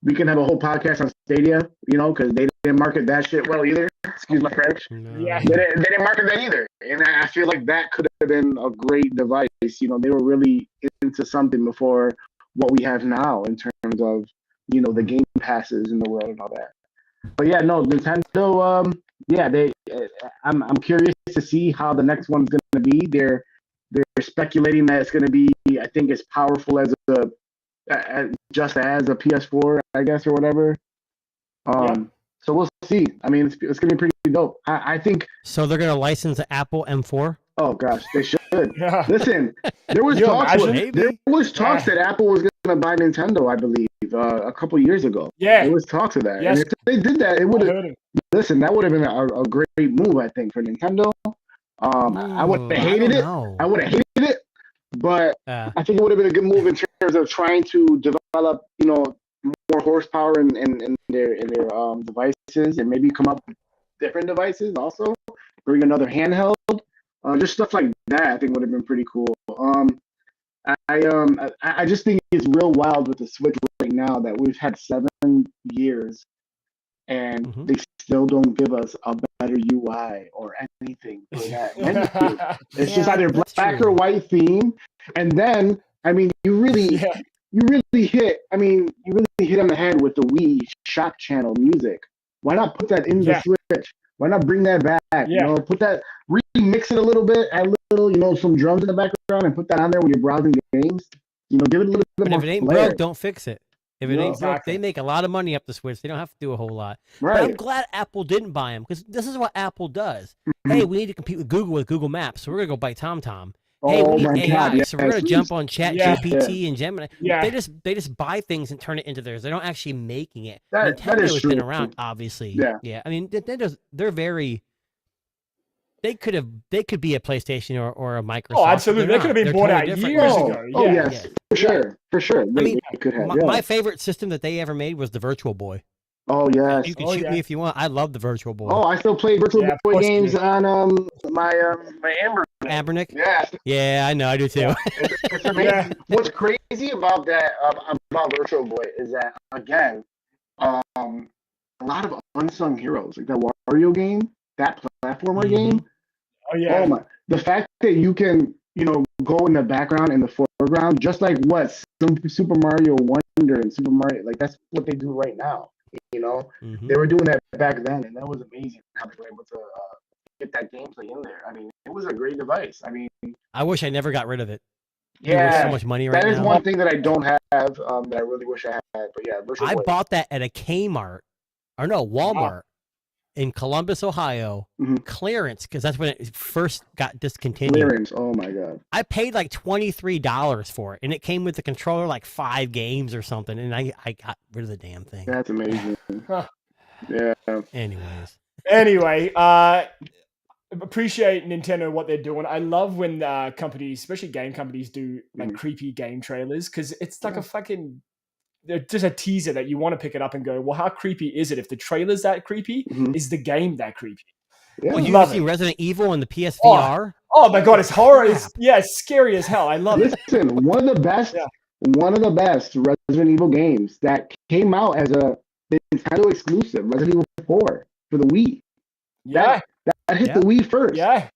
we can have a whole podcast on Stadia, because they didn't market that shit well either. Excuse my French. No. Yeah, they didn't market that either, and I feel like that could have been a great device. They were really into something before what we have now in terms of the game passes in the world and all that. But Nintendo. I'm curious to see how the next one's going to be. They're speculating that it's going to be, I think, as powerful as just as a PS4, I guess, or whatever. So we'll see. I mean, it's going to be pretty dope. I think. So they're going to license the Apple M4? Oh gosh, they should. Listen, there was talks that Apple was going to buy Nintendo, I believe, a couple years ago. Yeah, there was talks of that. Yes. And if they did that, it would have. Listen, that would have been a great move, I think, for Nintendo. I would have hated it. I would have hated it, but I think it would have been a good move in terms of trying to develop, more horsepower in their devices, and maybe come up with different devices. Also, bring another handheld, just stuff like that. I think would have been pretty cool. I just think it's real wild with the Switch right now that we've had 7 years. And they still don't give us a better UI or anything for that. It's just either black or white theme. And then, I mean, you really hit on the head with the Wii Shop Channel music. Why not put that in the Switch? Why not bring that back? Put that, remix it a little bit, add a little, some drums in the background, and put that on there when you're browsing games. Give it a little bit more. If it ain't broke, don't fix it. If it ain't broke, they make a lot of money up the Switch. They don't have to do a whole lot. Right. But I'm glad Apple didn't buy them, because this is what Apple does. Hey, we need to compete with Google Maps, so we're going to go buy TomTom. Hey, we need AI, so we're going to jump on ChatGPT and Gemini. Yeah. They just buy things and turn it into theirs. They're not actually making it. That Nintendo has true. been around, obviously. Yeah. I mean, they're very... They could be a PlayStation or a Microsoft. Oh, absolutely. They could have been bought out years ago. Oh, yes. For sure. My favorite system that they ever made was the Virtual Boy. Oh, yes. You can shoot me if you want. I love the Virtual Boy. Oh, I still play Virtual Boy games on my Abernic? Yeah. Yeah, I know. I do too. It's amazing. What's crazy about that, about Virtual Boy is that, again, lot of unsung heroes. Like that Wario game, that platformer Mhm. game. Oh yeah. Oh my! The fact that you can, go in the background and the foreground, just like what some Super Mario Wonder and Super Mario, like that's what they do right now. You know, Mhm. they were doing that back then, and that was amazing how they were able to get that gameplay in there. I mean, it was a great device. I mean, I wish I never got rid of it. It was so yeah, much money right that is now. one thing that I don't have that I really wish I had. But yeah, Virtual I Boy. bought that at a Kmart, or no, Walmart in Columbus, Ohio, Mhm. clearance, because that's when it first got discontinued. Clearance. Oh my god. I paid like $23 for it, and it came with the controller, like 5 games or something, and I got rid of the damn thing. That's amazing. Huh. Yeah. Anyways, Anyway, appreciate Nintendo what they're doing. I love when companies, especially game companies, do like Mhm. creepy game trailers because it's like a fucking. They're just a teaser that you want to pick it up and go, well, how creepy is it? If the trailer's that creepy, Mhm. is the game that creepy? Yeah. well, you love ever seen it. Resident Evil in the PSVR? Oh my god, it's horror. It's Crap. it's scary as hell. I love it. Listen, one of the best, Yeah. Resident Evil games that came out as a Nintendo exclusive, Resident Evil 4 for the Wii. Yeah, That hit Yeah. the Wii first. yeah,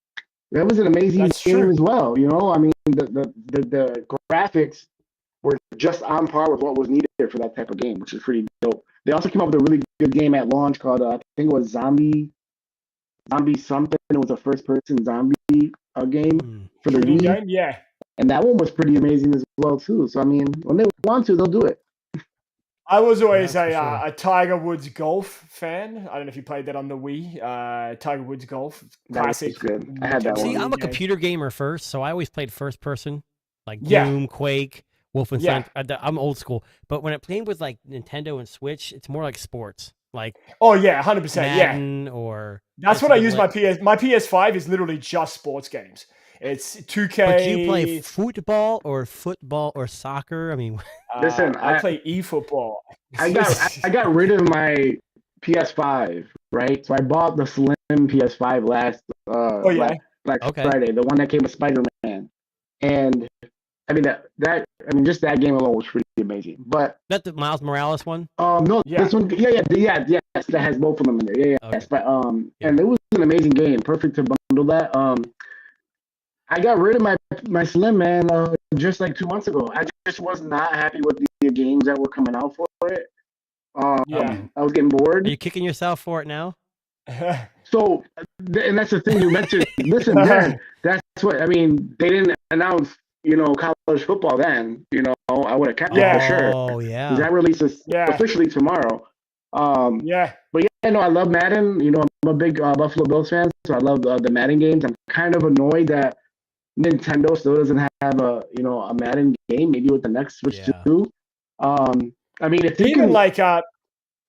That was an amazing That's game true. as well. I mean, the graphics were just on par with what was needed for that type of game, which is pretty dope. They also came up with a really good game at launch called I think it was Zombie something. It was a first-person zombie game Mm. for the shooting Wii. game. Yeah, And that one was pretty amazing as well too. So I mean, when they want to, they'll do it. I was always That's for sure. a Tiger Woods golf fan. I don't know if you played that on the Wii. Tiger Woods golf, That was classic. good. I had that Nintendo See, one. I'm a game. computer gamer first, so I always played first person, like Yeah. Doom, Quake, Wolfenstein. Yeah. I'm old school, but when it played with like Nintendo and Switch, it's more like sports, like Oh yeah, 100%. Yeah, Madden or. that's what I use my NCAA. PS. My PS5 is literally just sports games. It's 2K. But do you play football or soccer? I mean, Listen, I play eFootball. I got rid of my PS5, right? So I bought the slim PS5 last Oh yeah, Black Okay. Friday, the one that came with Spider-Man. And I mean just that game alone was pretty amazing. But that the Miles Morales one. no, Yeah. this one yes, that has both of them in there. Yeah, Okay. yes. But Yeah. and it was an amazing game, perfect to bundle that. I got rid of my Slim, man, just like 2 months ago. I just was not happy with the games that were coming out for it. Yeah. I was getting bored. Are you kicking yourself for it now? So, and that's the thing you mentioned. Listen, Dan, that's what I mean. They didn't announce, college football then. I would have kept it Yeah. for sure. Oh 'Cause yeah. that releases Yeah. officially tomorrow. yeah. But yeah, no, I love Madden. I'm a big Buffalo Bills fan, so I love the Madden games. I'm kind of annoyed that Nintendo still doesn't have a Madden game. Maybe with the next Switch Yeah. 2. I mean, if you Even can, like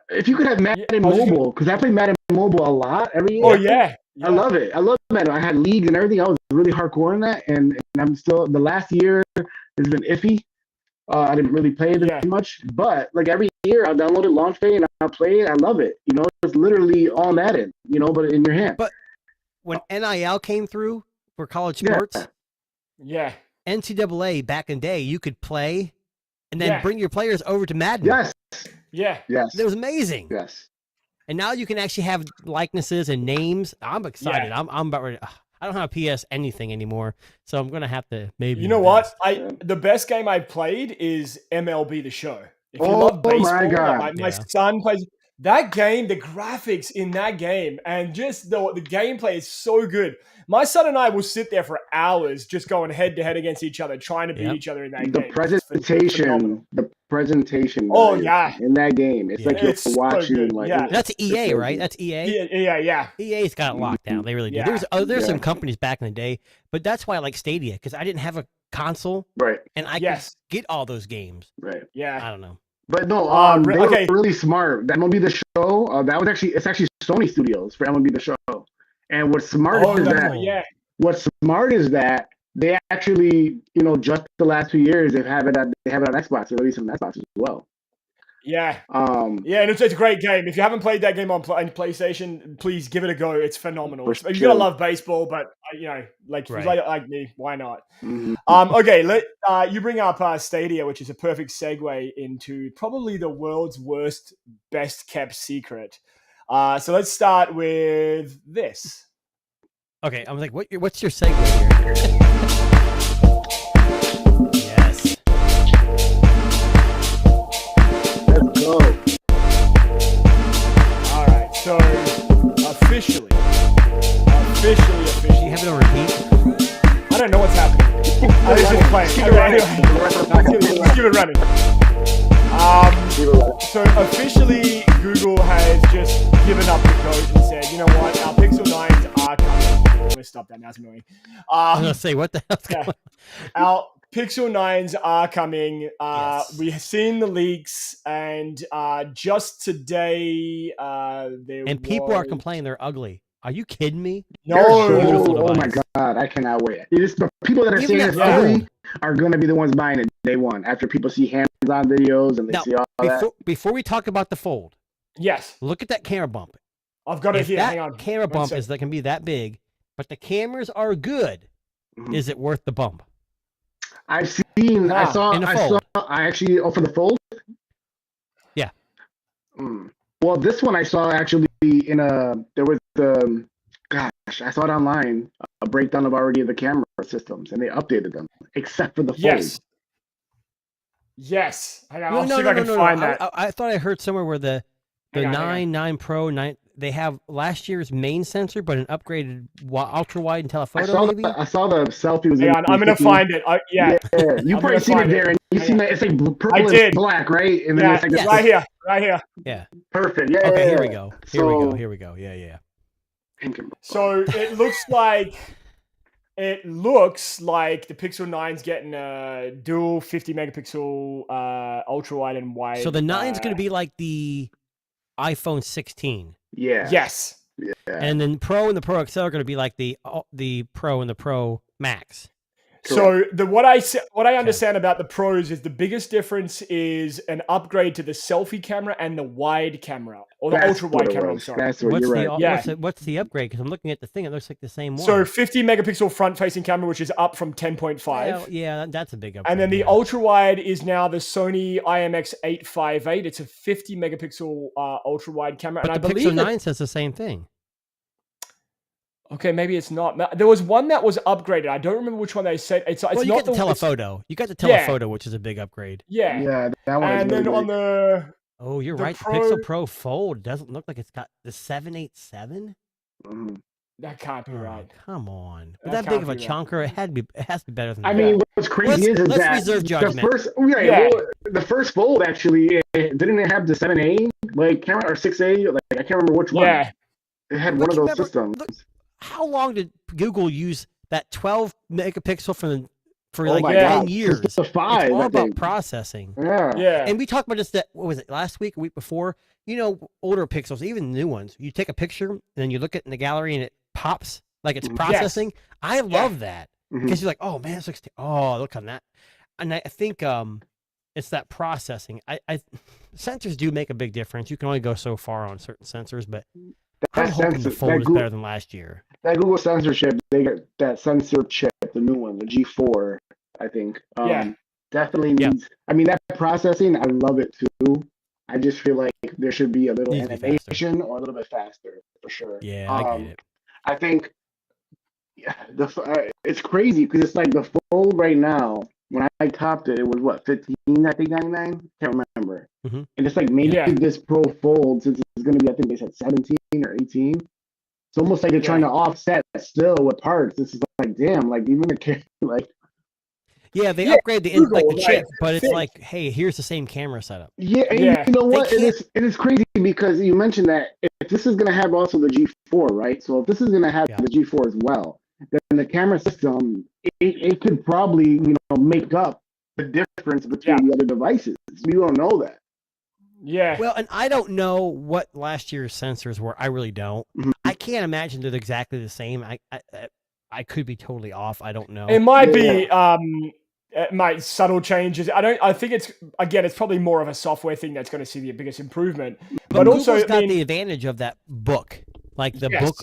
if you could have Madden I was just Mobile, because I play Madden Mobile a lot every year. oh yeah. I love it. I love Madden. I had leagues and everything. I was really hardcore in that, and I'm still. The last year has been iffy. I didn't really play it Yeah. as much, but like every year, I'll download it, launch day, and I'll play it. I love it. It's literally all Madden. But in your hand. But when NIL came through for college Yeah. sports, Yeah. NCAA back in the day, you could play and then Yeah. bring your players over to Madden. Yes. Yeah. Yes. It was amazing. Yes. And now you can actually have likenesses and names. I'm excited. I'm about ready. I don't have PS anything anymore, so I'm gonna have to maybe. You know what? invest. The best game I played is MLB The Show. If you Oh love my baseball, like God. my Yeah. son plays that game. The graphics in that game and just the gameplay is so good. My son and I will sit there for hours just going head to head against each other, trying to beat Yep. each other in that The game. It's phenomenal. presentation. Oh, guys, yeah. in that game, it's Yeah. like you're It's so watching. good, Like yeah. That's EA, so right? good. That's EA. Yeah. EA's got it locked down. They really do. Yeah. There's some Yeah. companies back in the day, but that's why I like Stadia because I didn't have a console Right. and I Yes. could get all those games. Right. Yeah. I don't know. But no, re- they okay. were really smart. That MLB The Show. It's actually Sony Studios for MLB The Show. And what's smart Oh, is that's that right, yeah. what's smart is that they actually, just the last 2 years they have it on Xbox. They released it on Xbox as well. Yeah. Um, Yeah, and it's a great game. If you haven't played that game on PlayStation, please give it a go. It's phenomenal. For You're gonna sure. love baseball, but like if you Right. like me, why not? mhm. Okay, you bring up Stadia, which is a perfect segue into probably the world's worst, best kept secret. So let's start with this. Okay, I'm like, what's your segue here? Yes. Let's go. All right, so officially. Do you have it on repeat? I don't know what's happening. I was just playing. Okay, anyway, let's keep it running. So officially, Google has just given up the ghost and said, you know what, our Pixel 9s are coming. I'm going to stop that, now it's annoying. I'm gonna say, what the hell's Yeah. going Our Pixel 9s are coming. Yes. We have seen the leaks, and just today, there And people are was- complaining they're ugly. Are you kidding me? No, beautiful Oh my device. God, I cannot wait. The people that are Even saying that it's phone. ugly are going to be the ones buying it day one after people see hands-on videos and they Now, see all that. Before we talk about the fold, yes, look at that camera bump. I've got it If here. that Hang on. camera One bump sec. is that can be that big, but the cameras are good, Mhm. is it worth the bump? I've seen. I Wow. saw. In the I fold. saw. I actually. Oh, for the fold. Yeah. Well, this one I saw actually in a. There was the. Gosh, I saw it online. A breakdown of already the camera systems, and they updated them except for the fold. Yes. Yes. Hang on, No, I'll no, see if no, I can no, no, find no. that. I thought I heard somewhere where the Hang on, hang on. 9 Pro 9 they have last year's main sensor, but an upgraded ultra wide and I telephoto. saw. Maybe I saw the selfie. Was Hang on, I'm gonna find it. Yeah, Yeah, you I'm probably gonna seen it find it. there, and you Hang seen on. that it's like purple I and did. black, right? And then Yeah, it's like Yes. right here, right here. yeah. perfect. Yeah. Okay, yeah, here we yeah. go. Here we go. So- Here we go. Yeah, yeah. Pink and So it looks like the Pixel 9's getting a dual 50 megapixel ultra wide and wide. So the 9's going to be like the iPhone 16, yeah. yes. Yeah. and then Pro and the Pro XL are going to be like the Pro and the Pro Max. So what I understand about the pros is the biggest difference is an upgrade to the selfie camera and the wide camera or the That's ultra what wide it camera. I'm was. sorry. That's what What's you're the right. Yeah. what's the upgrade? Because I'm looking at the thing; it looks like the same one. So 50 megapixel front facing camera, which is up from 10.5. Well, yeah, that's a big upgrade. And then the yeah. ultra wide is now the Sony IMX858. It's a 50 megapixel ultra wide camera, But and the I Pixel believe 9 says the same thing. Okay, maybe it's not. There was one that was upgraded. I don't remember which one they said. It's Well, you not got the it's- telephoto. You got the Yeah. telephoto, which is a big upgrade. Yeah. Yeah, that one. And is then really on big. the Oh, you're The right. The Pro- Pixel Pro Fold doesn't look like it's got the 787. Mhm. that can't be Oh, right. come on. With That that big can't of a be right. chunker, it has to be better than I that. mean, what's crazy is Let's that reserve the judgment. first, Yeah. well, the first fold actually didn't it have the 7A like camera or 6A? Like I can't remember which one. Yeah. It had Look, one of those remember- systems. look- how long did Google use that 12 megapixel for Oh like my 10 God. years? It's the 5. It's all I about think. processing. Yeah. Yeah. And we talked about this what was it, last week, a week before? You know, older pixels, even new ones. You take a picture and then you look at it in the gallery and it pops like it's Mhm. processing. I love that Mhm. because you're like, oh man, this looks. Oh, look on that. And I think it's that processing. I sensors do make a big difference. You can only go so far on certain sensors, but I'm That hoping the sensor, Fold that, is Google, better than last year. that Google censorship, they got that sensor chip, the new one, the G4, I think. Yeah. Definitely Yeah. needs. I mean, that processing, I love it too. I just feel like there should be a little Needs to be faster. animation or a little bit faster for sure. Yeah, I get it. I think it's crazy because it's like the Fold right now. When I topped it, it was what 15, I think 99. Can't remember. Mhm. And it's like maybe Yeah. this Pro Fold, since it's going to be, I think they said 17 or 18. It's almost like they're trying to offset still with parts. This is like damn, like even the like Yeah, they Yeah, upgrade the like the Google, chip, right, but it's fit. like, hey, here's the same camera setup. yeah, and Yeah. you know They what? It is crazy because you mentioned that if this is going to have also the G4, right? So if this is going to have Yeah. the G4 as well, then the camera system it could probably make up the difference between the other devices. We don't know that. Yeah. Well, and I don't know what last year's sensors were. I really don't. Mhm. I can't imagine they're exactly the same. I could be totally off. I don't know. It might be Mate, subtle changes. I think it's probably more of a software thing that's going to see the biggest improvement. But Google's also, got the advantage of that book, like the book.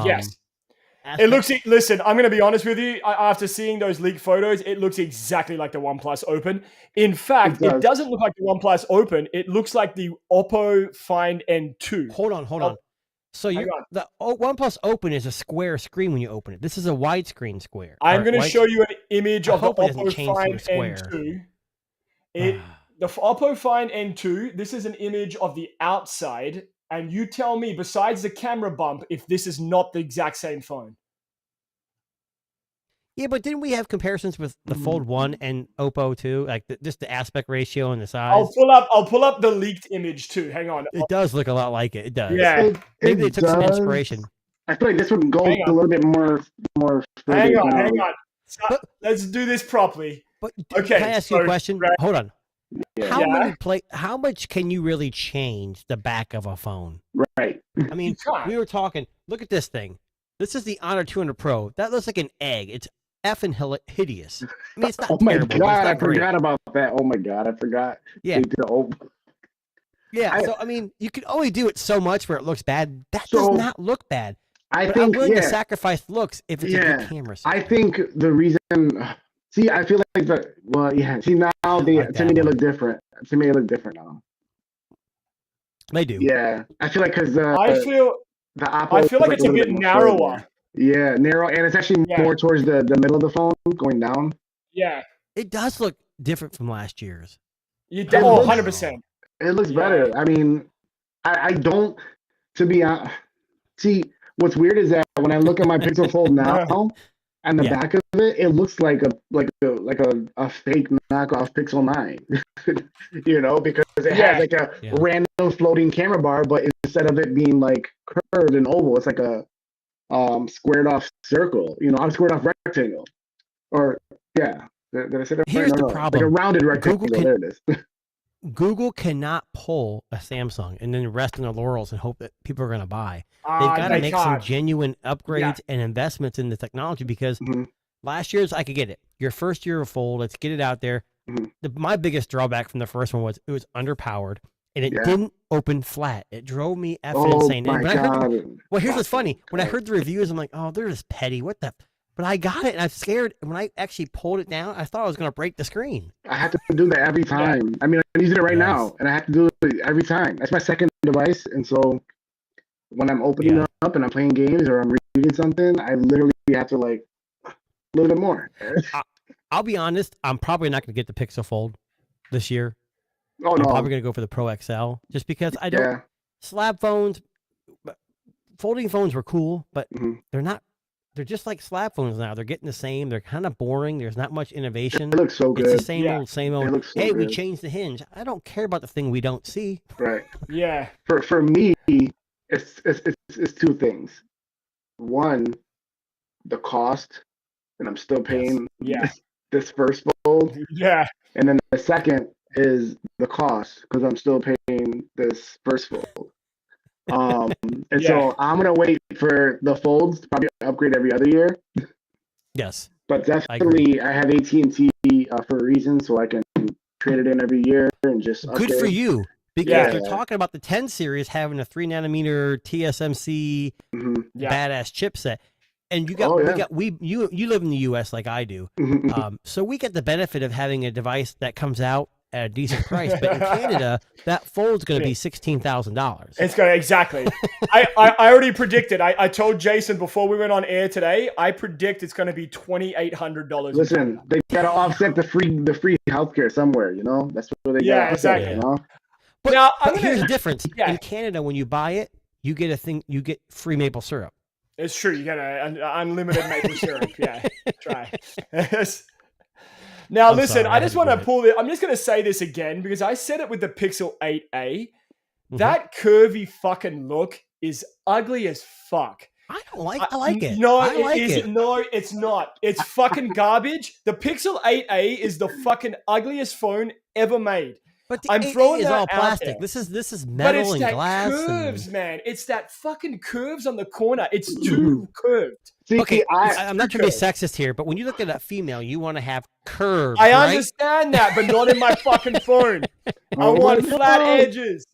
Yes. aspect. It looks. Listen, I'm going to be honest with you. After seeing those leaked photos, it looks exactly like the OnePlus Open. In fact, it doesn't look like the OnePlus Open. It looks like the Oppo Find N2. Hold on. So the OnePlus Open is a square screen when you open it. This is a widescreen square. I'm going to show you an image of the Oppo Find square. N2. The Oppo Find N2. This is an image of the outside, and you tell me, besides the camera bump, if this is not the exact same phone. Yeah, but didn't we have comparisons with the Fold 1 and Oppo too? Like just the aspect ratio and the size. I'll pull up the leaked image too. Hang on. It does look a lot like it. It does. Yeah. Maybe they took some inspiration. I feel like this would go a little bit more. Hang on. Let's do this properly. But okay, can I ask you a question? Right. Hold on. Yeah. How much can you really change the back of a phone? Right. I mean, we were talking. Look at this thing. This is the Honor 200 Pro. That looks like an egg. It's effing hideous. I mean, it's not. Oh my terrible, god! I great. forgot about that. Oh my god! I forgot. Yeah. Yeah. So I mean, you can only do it so much where it looks bad. That does not look bad. But I'm willing to sacrifice looks if it's a good camera. I think the reason. See, I feel like See, now to me they look different. To me, they look different now. They do. Yeah, I feel like because I feel like it's a bit narrower. Yeah, narrow, and it's actually more towards the middle of the phone, going down. Yeah, it does look different from last year's. 100%. It looks better. I mean, I don't. To be honest, see, what's weird is that when I look at my Pixel Fold now. And the back of it, it looks like a fake knockoff Pixel 9, you know, because it has like a random floating camera bar, but instead of it being like curved and oval, it's like a squared off circle, you know, a squared off rectangle. Or did I say that? Here's the problem: like a rounded rectangle. There it is. Google cannot pull a Samsung and then rest on their laurels and hope that people are going to buy. They've got to make some genuine upgrades and investments in the technology because last year's, I could get it. Your first year of Fold, let's get it out there. My biggest drawback from the first one was it was underpowered and it didn't open flat. It drove me effing insane. Well, here's what's funny. When I heard the reviews, I'm like, oh, they're just petty. What the... But I got it, and I'm scared. When I actually pulled it down, I thought I was going to break the screen. I have to do that every time. I mean, I'm using it right now, and I have to do it every time. That's my second device, and so when I'm opening up and I'm playing games or I'm reading something, I literally have to like a little bit more. I'll be honest. I'm probably not going to get the Pixel Fold this year. Oh, I'm no. probably going to go for the Pro XL just because I don't. Slab phones, folding phones were cool, but they're not. They're just like slab phones now. They're getting the same. They're kind of boring. There's not much innovation. It looks so good. It's the same old. So hey, we changed the hinge. I don't care about the thing we don't see. Right. Yeah. For me, it's two things. One, the cost, and I'm still paying this first Fold. Yeah. And then the second is the cost because I'm still paying this first Fold. And so I'm gonna wait for the Folds to probably upgrade every other year. Yes, but definitely I have AT&T for a reason, so I can trade it in every year and just upgrade. Good for you because they're talking about the 10 series having a 3nm TSMC badass chipset, and you got you live in the US like I do, so we get the benefit of having a device that comes out at a decent price, but in Canada, that Fold's going to be $16,000. It's going to exactly. I already predicted. I told Jason before we went on air today. I predict it's going to be $2,800. Listen, they got to offset the free healthcare somewhere. You know, that's what they got. Yeah, exactly. You know? But, now, here's the difference. In Canada, when you buy it, you get you get free maple syrup. It's true. You get an unlimited maple syrup. Yeah, try. Now, listen, I just want to pull it. I'm just going to say this again because I said it with the Pixel 8a. That curvy fucking look is ugly as fuck. I don't like I like it. No, I like it. No, it's not. It's fucking garbage. The Pixel 8a is the fucking ugliest phone ever made. But the 8a is all plastic. This is metal and glass. But it's that curves, man. It's that fucking curves on the corner. It's too curved. See, Okay, I I'm not trying to be sexist here, but when you look at a female, you want to have curves. I right? understand that, but not in my fucking phone. I Oh want my flat God. edges.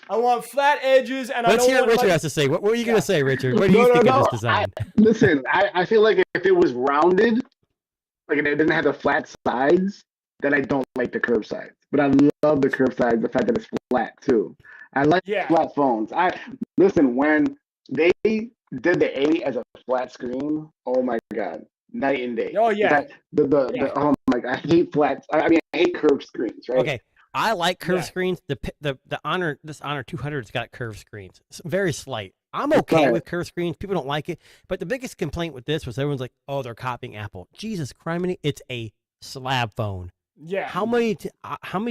I want flat edges, and Let's I hear don't what want Richard has to say. What were you going to say, Richard? What do you No, think no, of this no. design? Listen, I feel like if it was rounded, like it didn't have the flat sides, then I don't like the curved sides. But I love the curved sides, the fact that it's flat too. I like Yeah. flat phones. Listen, when they did the 8 as a flat screen, oh my God, night and day. Oh, yeah. The oh my God, I hate flats. I mean, I hate curved screens, right? Okay, I like curved Yeah. screens. The Honor 200's got curved screens. It's very slight. I'm okay Right. with curved screens. People don't like it, but the biggest complaint with this was everyone's like, "Oh, they're copying Apple." Jesus criminy, it's a slab phone. Yeah. How many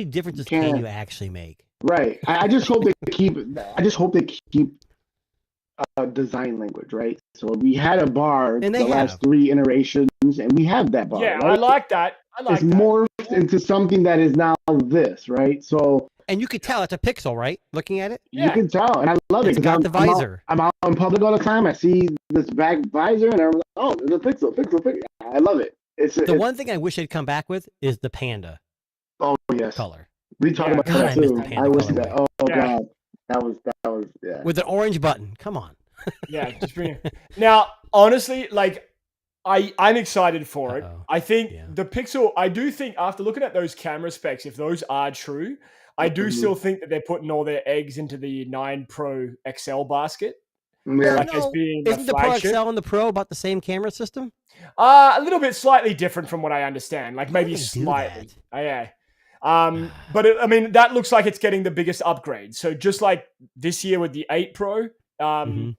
differences can can't. you actually make? Right. I just hope they keep. I just hope they keep design language, right? So we had a bar And they the last have. 3 iterations, and we have that bar. Yeah, right? I like that. I like It's that. morphed into something that is now this, right? So And you could tell it's a Pixel, right? Looking at it, you Yeah. can tell, and I love it. It's 'cause got the visor. I'm out in public all the time. I see this back visor, and I'm like, oh, there's a pixel. I love it. the one thing I wish they'd come back with is the panda Oh yes, color we talked Yeah. about God, I that miss too. the panda I wish colorway. that. Oh Yeah. God, that was yeah. with an orange button. Come on. Yeah, just bring it. Now, honestly, like I'm excited for it. Uh-oh. I think Yeah. the Pixel. I do think after looking at those camera specs, if those are true, I do Mhm. still think that they're putting all their eggs into the 9 Pro XL basket, Yeah. like as No, being the Isn't the Pro flagship. XL and the Pro about the same camera system? A little bit slightly different from what I understand, like maybe How do they do slightly. that? Yeah. But I mean, that looks like it's getting the biggest upgrade. So just like this year with the 8 Pro, Mhm.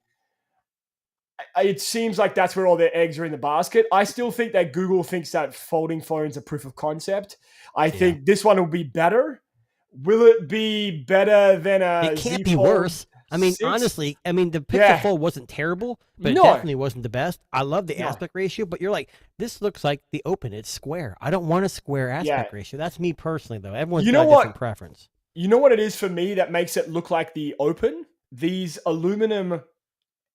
it seems like that's where all their eggs are in the basket. I still think that Google thinks that folding phones are proof of concept. I think this one will be better. Will it be better than a It can't Z be Fold worse. I mean, 6? honestly, the Pixel Yeah. Fold wasn't terrible, but No. it definitely wasn't the best. I love the No. aspect ratio, but you're like, this looks like the Open. It's square. I don't want a square aspect ratio. That's me personally, though. Everyone's You got know a different what? preference. You know what it is for me that makes it look like the Open? These aluminum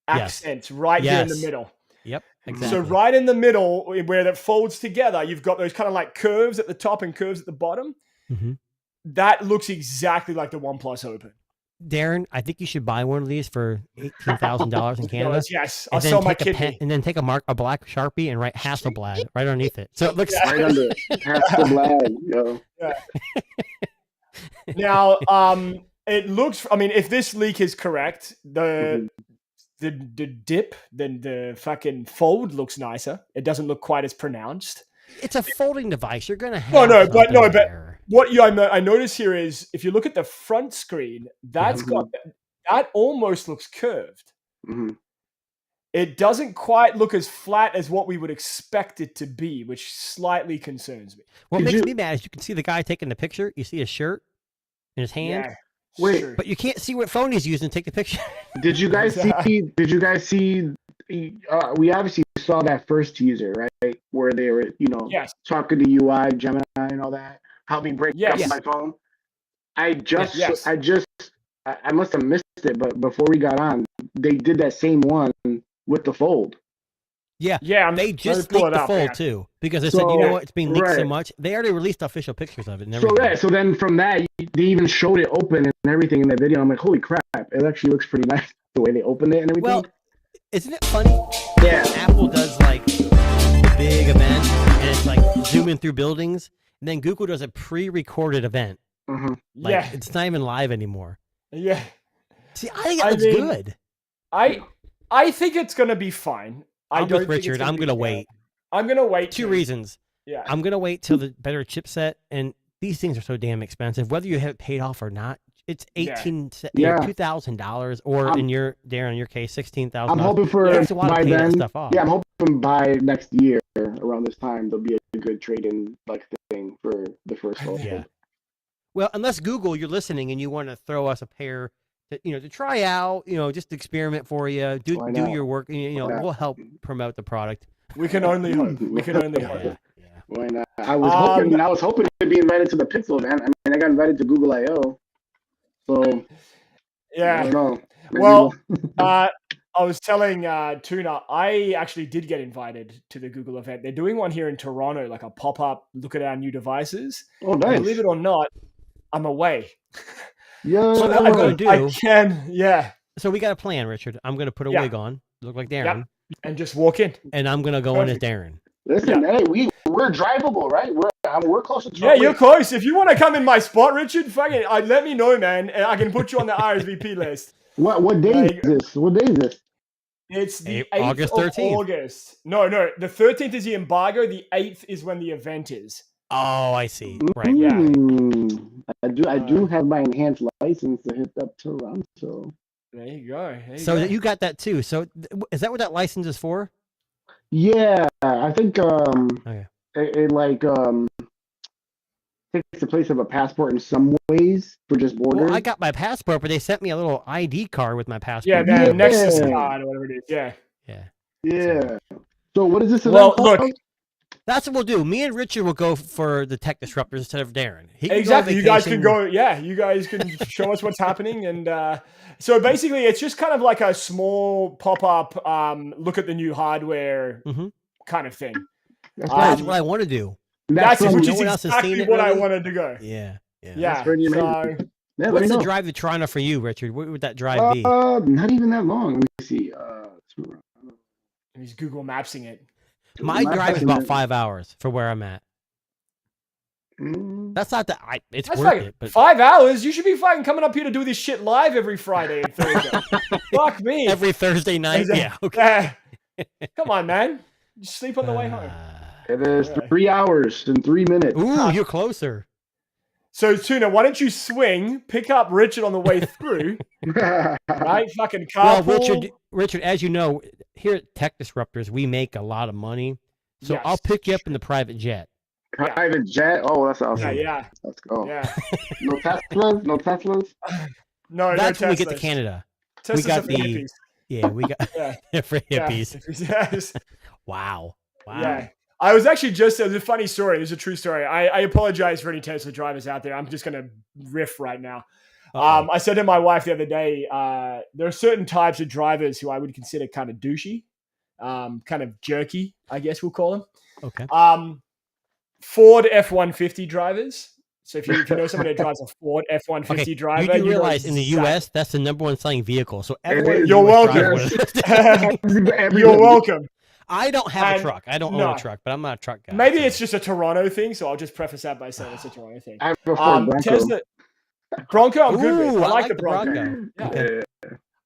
accents right here in the Yes. middle. Yep, So exactly. right in the middle, where that folds together, you've got those kind of like curves at the top and curves at the bottom. Mhm. That looks exactly like the OnePlus Open. Darren, I think you should buy one of these for $18,000 in Canada. Yes, I'll And then sell my take a pen, kidney. and then take a black Sharpie and write Hasselblad right underneath it. So it looks Right under it. Pass the blag, yo. Now, it looks. I mean, if this leak is correct, the dip, then the fucking fold looks nicer. It doesn't look quite as pronounced. it's a folding device. You're gonna have No, but something there. What I notice here is if you look at the front screen, that's got that almost looks curved. Mhm. It doesn't quite look as flat as what we would expect it to be, which slightly concerns me. What Could makes you- me mad is you can see the guy taking the picture. You see his shirt in his hand, Yeah, Wait, sure. but you can't see what phone he's using to take the picture. Did you guys see? Did you guys see? We obviously saw that first teaser, right? Where they were, Yes. talking to UI, Gemini, and all that. Help me break Yes. up my phone. I Yes. I must have missed it, but before we got on, they did that same one with the fold. Yeah, They just leaked the fold too because they said, you know what, it's being leaked so right. much. They already released official pictures of it. And So everything. so then from that, they even showed it open and everything in the video. I'm like, holy crap! It actually looks pretty nice the way they opened it and everything. Well, isn't it funny? yeah. Apple does like a big event and it's like zooming through buildings, and then Google does a pre-recorded event. Mhm. Like yeah, it's not even live anymore. yeah. See, I think it I looks mean, good. I think it's gonna be fine. I I'm don't with think it's Richard. gonna I'm be gonna bad. wait. I'm gonna wait. Two too. reasons. Yeah. I'm gonna wait till the better chipset, and these things are so damn expensive. Whether you have it paid off or not, it's Yeah. $2,000, or I'm- in your case, $16,000. I'm hoping for It takes a while to by pay that then. stuff off. Yeah, I'm hoping by next year around this time there'll be a good trade-in like thing for the first phone. Yeah. Well, unless Google, you're listening and you want to throw us a pair to try out, just experiment for you, do Why do not? your work. Why not? We'll help promote the product. We can only hope. We can only hope. Yeah. Why not? I was hoping to be invited to the Pixel event. I mean, I got invited to Google I/O. So I Yeah. don't know. Maybe Well, I was telling Tuna, I actually did get invited to the Google event. They're doing one here in Toronto, like a pop-up look at our new devices. Oh, And nice. believe it or not, I'm away. Yeah. So what we're gonna do? I can, yeah, So we got a plan, Richard. I'm gonna put a Yeah. wig on, look like Darren, and just walk in. and I'm gonna go in as Perfect. Darren. Listen, hey, we're drivable, right? We're closer to. Yeah, you're close. If you want to come in my spot, Richard, fucking, let me know, man, and I can put you on the RSVP list. What day Like- is this? What day is this? It's the August 8th of 13th. August. No, the 13th is the embargo. The 8th is when the event is. Oh, I see. Right. Yeah. I do have my enhanced license to hit up Toronto. There you go. So you got that too. So is that what that license is for? Yeah, I think Okay. it like takes the place of a passport in some ways for just borders. Well, I got my passport, but they sent me a little ID card with my passport. Yeah, man, Yeah. Nexus card or whatever it is. Yeah. Yeah. Yeah. So what is this Well, event called? look, That's what we'll do. Me and Richard will go for the tech disruptors instead of Darren. He can go on exactly. You guys can vacation. go. Yeah, you guys can show us what's happening, and so basically, it's just kind of like a small pop-up, look at the new hardware Mhm. kind of thing. That's That's Um, what I want to do. That's from- which no is one else has exactly seen it, what I really? wanted to go. Yeah. Yeah. Yeah. pretty So, amazing. Yeah, let What's me the know. drive to Toronto for you, Richard? What would that drive be? Not even that long. Let me see. he's Google Mapsing it. My drive is about 5 hours for where I'm at. Mm, That's not that. It's That's worth fucking it, but 5 hours. You should be fucking coming up here to do this shit live every Friday and Thursday. Fuck me. every Thursday night. Is that- Yeah. Okay. Come on, man. You sleep on the way home. it is Yeah. 3 hours and 3 minutes. Ooh, you're closer. So, Tuna, why don't you swing, pick up Richard on the way through, right? Fucking Well, carpool. Richard, as you know, here at Tech Disruptors, we make a lot of money. So I'll Yes. pick you up in the private jet. Private jet. Oh, that's Yeah, awesome. yeah, Let's go. yeah. No Teslas. No Teslas. No, That's no when we get to Teslas. Canada. Teslas got are for the- hippies. Yeah, we got Yeah. for Yeah. hippies. Yes. Wow. Wow. Yeah. I was actually there's a funny story. There's a true story. I apologize for any Tesla drivers out there. I'm just going to riff right now. Uh-oh. I said to my wife the other day, there are certain types of drivers who I would consider kind of douchey, kind of jerky, I guess we'll call them. Okay. Ford F-150 drivers. So if you know somebody that drives a Ford F-150 Okay. driver, You do know realize in the exactly- U.S. that's the number one selling vehicle. So It everyone in is. the You're US drives welcome. one of those. You're welcome. I don't have And- a truck. I don't own no. a truck, but I'm not a truck guy. Maybe so- it's just a Toronto thing, so I'll just preface that by saying it's a Toronto thing. I prefer Bronco. Tesla Bronco, I'm good with. Ooh, I like the Bronco. Bronco. Yeah. Okay.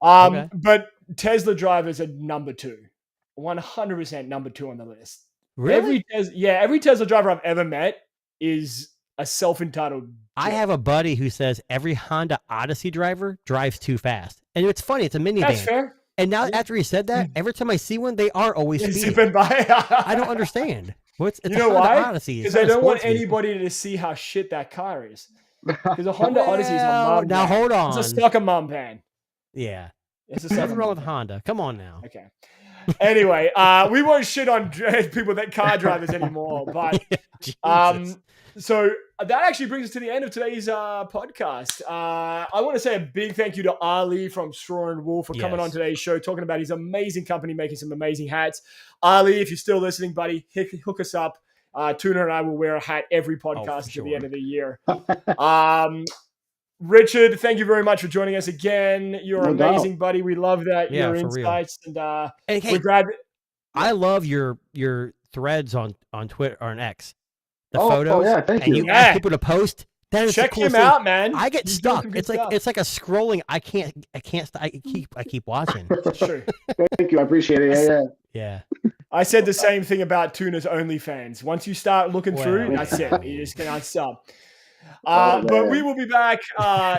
Okay. But Tesla drivers are number 2, 100% number 2 on the list. Really? Every Tesla driver I've ever met is a self-entitled. I have a buddy who says every Honda Odyssey driver drives too fast. And it's funny, it's a minivan. That's fair. And now after he said that, every time I see one, they are always It's speeding. zipping by. I don't understand. It's You a know Honda why? Odyssey. Because It's I not a don't want sports vehicle. anybody to see how shit that car is. Because a Honda Odyssey is a Well, mum now van. hold on. It's a sucker mum van. Yeah. It's a sucker What's wrong mum with van. Honda? Come on now. Okay. Anyway, we won't shit on people that car drivers anymore, but Jesus. so that actually brings us to the end of today's podcast. I want to say a big thank you to Ali from Straw and Wool for coming Yes. on today's show, talking about his amazing company, making some amazing hats. Ali, if you're still listening, buddy, hook us up. Tuna and I will wear a hat every podcast for to the sure. end of the year. Richard, thank you very much for joining us again. You're No doubt. amazing, buddy. We love that Yeah, your for real. insights and And hey, we're glad. I love your threads on Twitter or on X. The Oh, photos. yeah, thank and you. you ask Yeah. people to post. That is the Check coolest him thing. out, man. I get He's doing stuck. some good It's like stuff. it's like a scrolling. I can't. I keep watching. It's true. Thank you. I appreciate it. Yeah, yeah. Yeah. I said the same thing about Tuna's OnlyFans. Once you start looking through, Well. that's it. You just can't stop. Oh, But man. we will be back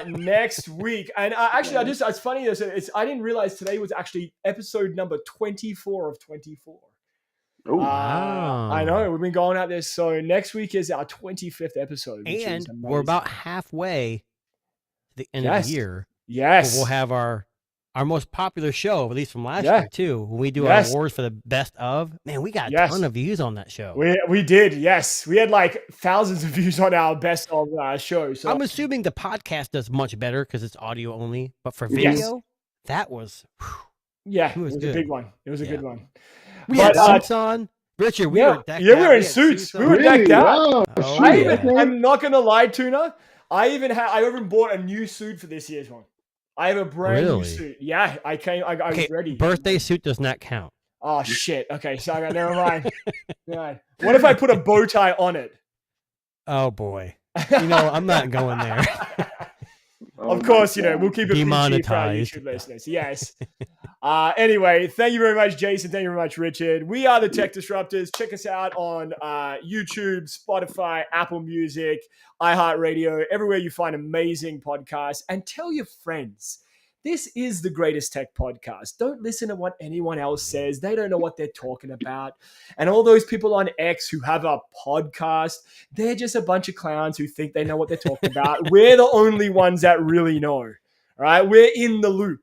next week. And actually, it's funny. I didn't realize today was actually episode number 24 of 24. Oh, Wow. I know. We've been going out there. So next week is our 25th episode. Which And is we're amazing. about halfway to the end of Yes. the year. Yes. We'll have our most popular show, at least from last Yeah. year too. When we do Yes. our awards for the best of, man, we got a Yes. ton of views on that show. We did. Yes. We had like thousands of views on our best of show. So I'm assuming the podcast does much better because it's audio only, but for Yes. video, that was. whew, Yeah, It it was was a good. big one. It was a Yeah. good one. We But, had suits on. Richard, we yeah, were decked yeah, we out. were in had suits. We on. were decked out. Wow, Oh, shoot, I yeah. even, okay. I'm not gonna lie, Tuna. I even bought a new suit for this year's one. I have a brand new Really? suit. Yeah, I was Okay, ready. birthday suit does not count. Oh shit. Okay, so never mind. Right. What if I put a bow tie on it? Oh boy. You know, I'm not going there. Oh Of my course, we'll God. keep it PG for our Demonetized. YouTube listeners. Yes. Anyway, thank you very much, Jason. Thank you very much, Richard. We are the Tech Disruptors. Check us out on YouTube, Spotify, Apple Music, iHeartRadio, everywhere you find amazing podcasts. And tell your friends. This is the greatest tech podcast. Don't listen to what anyone else says. They don't know what they're talking about. And all those people on X who have a podcast, they're just a bunch of clowns who think they know what they're talking about. We're the only ones that really know. All right, we're in the loop.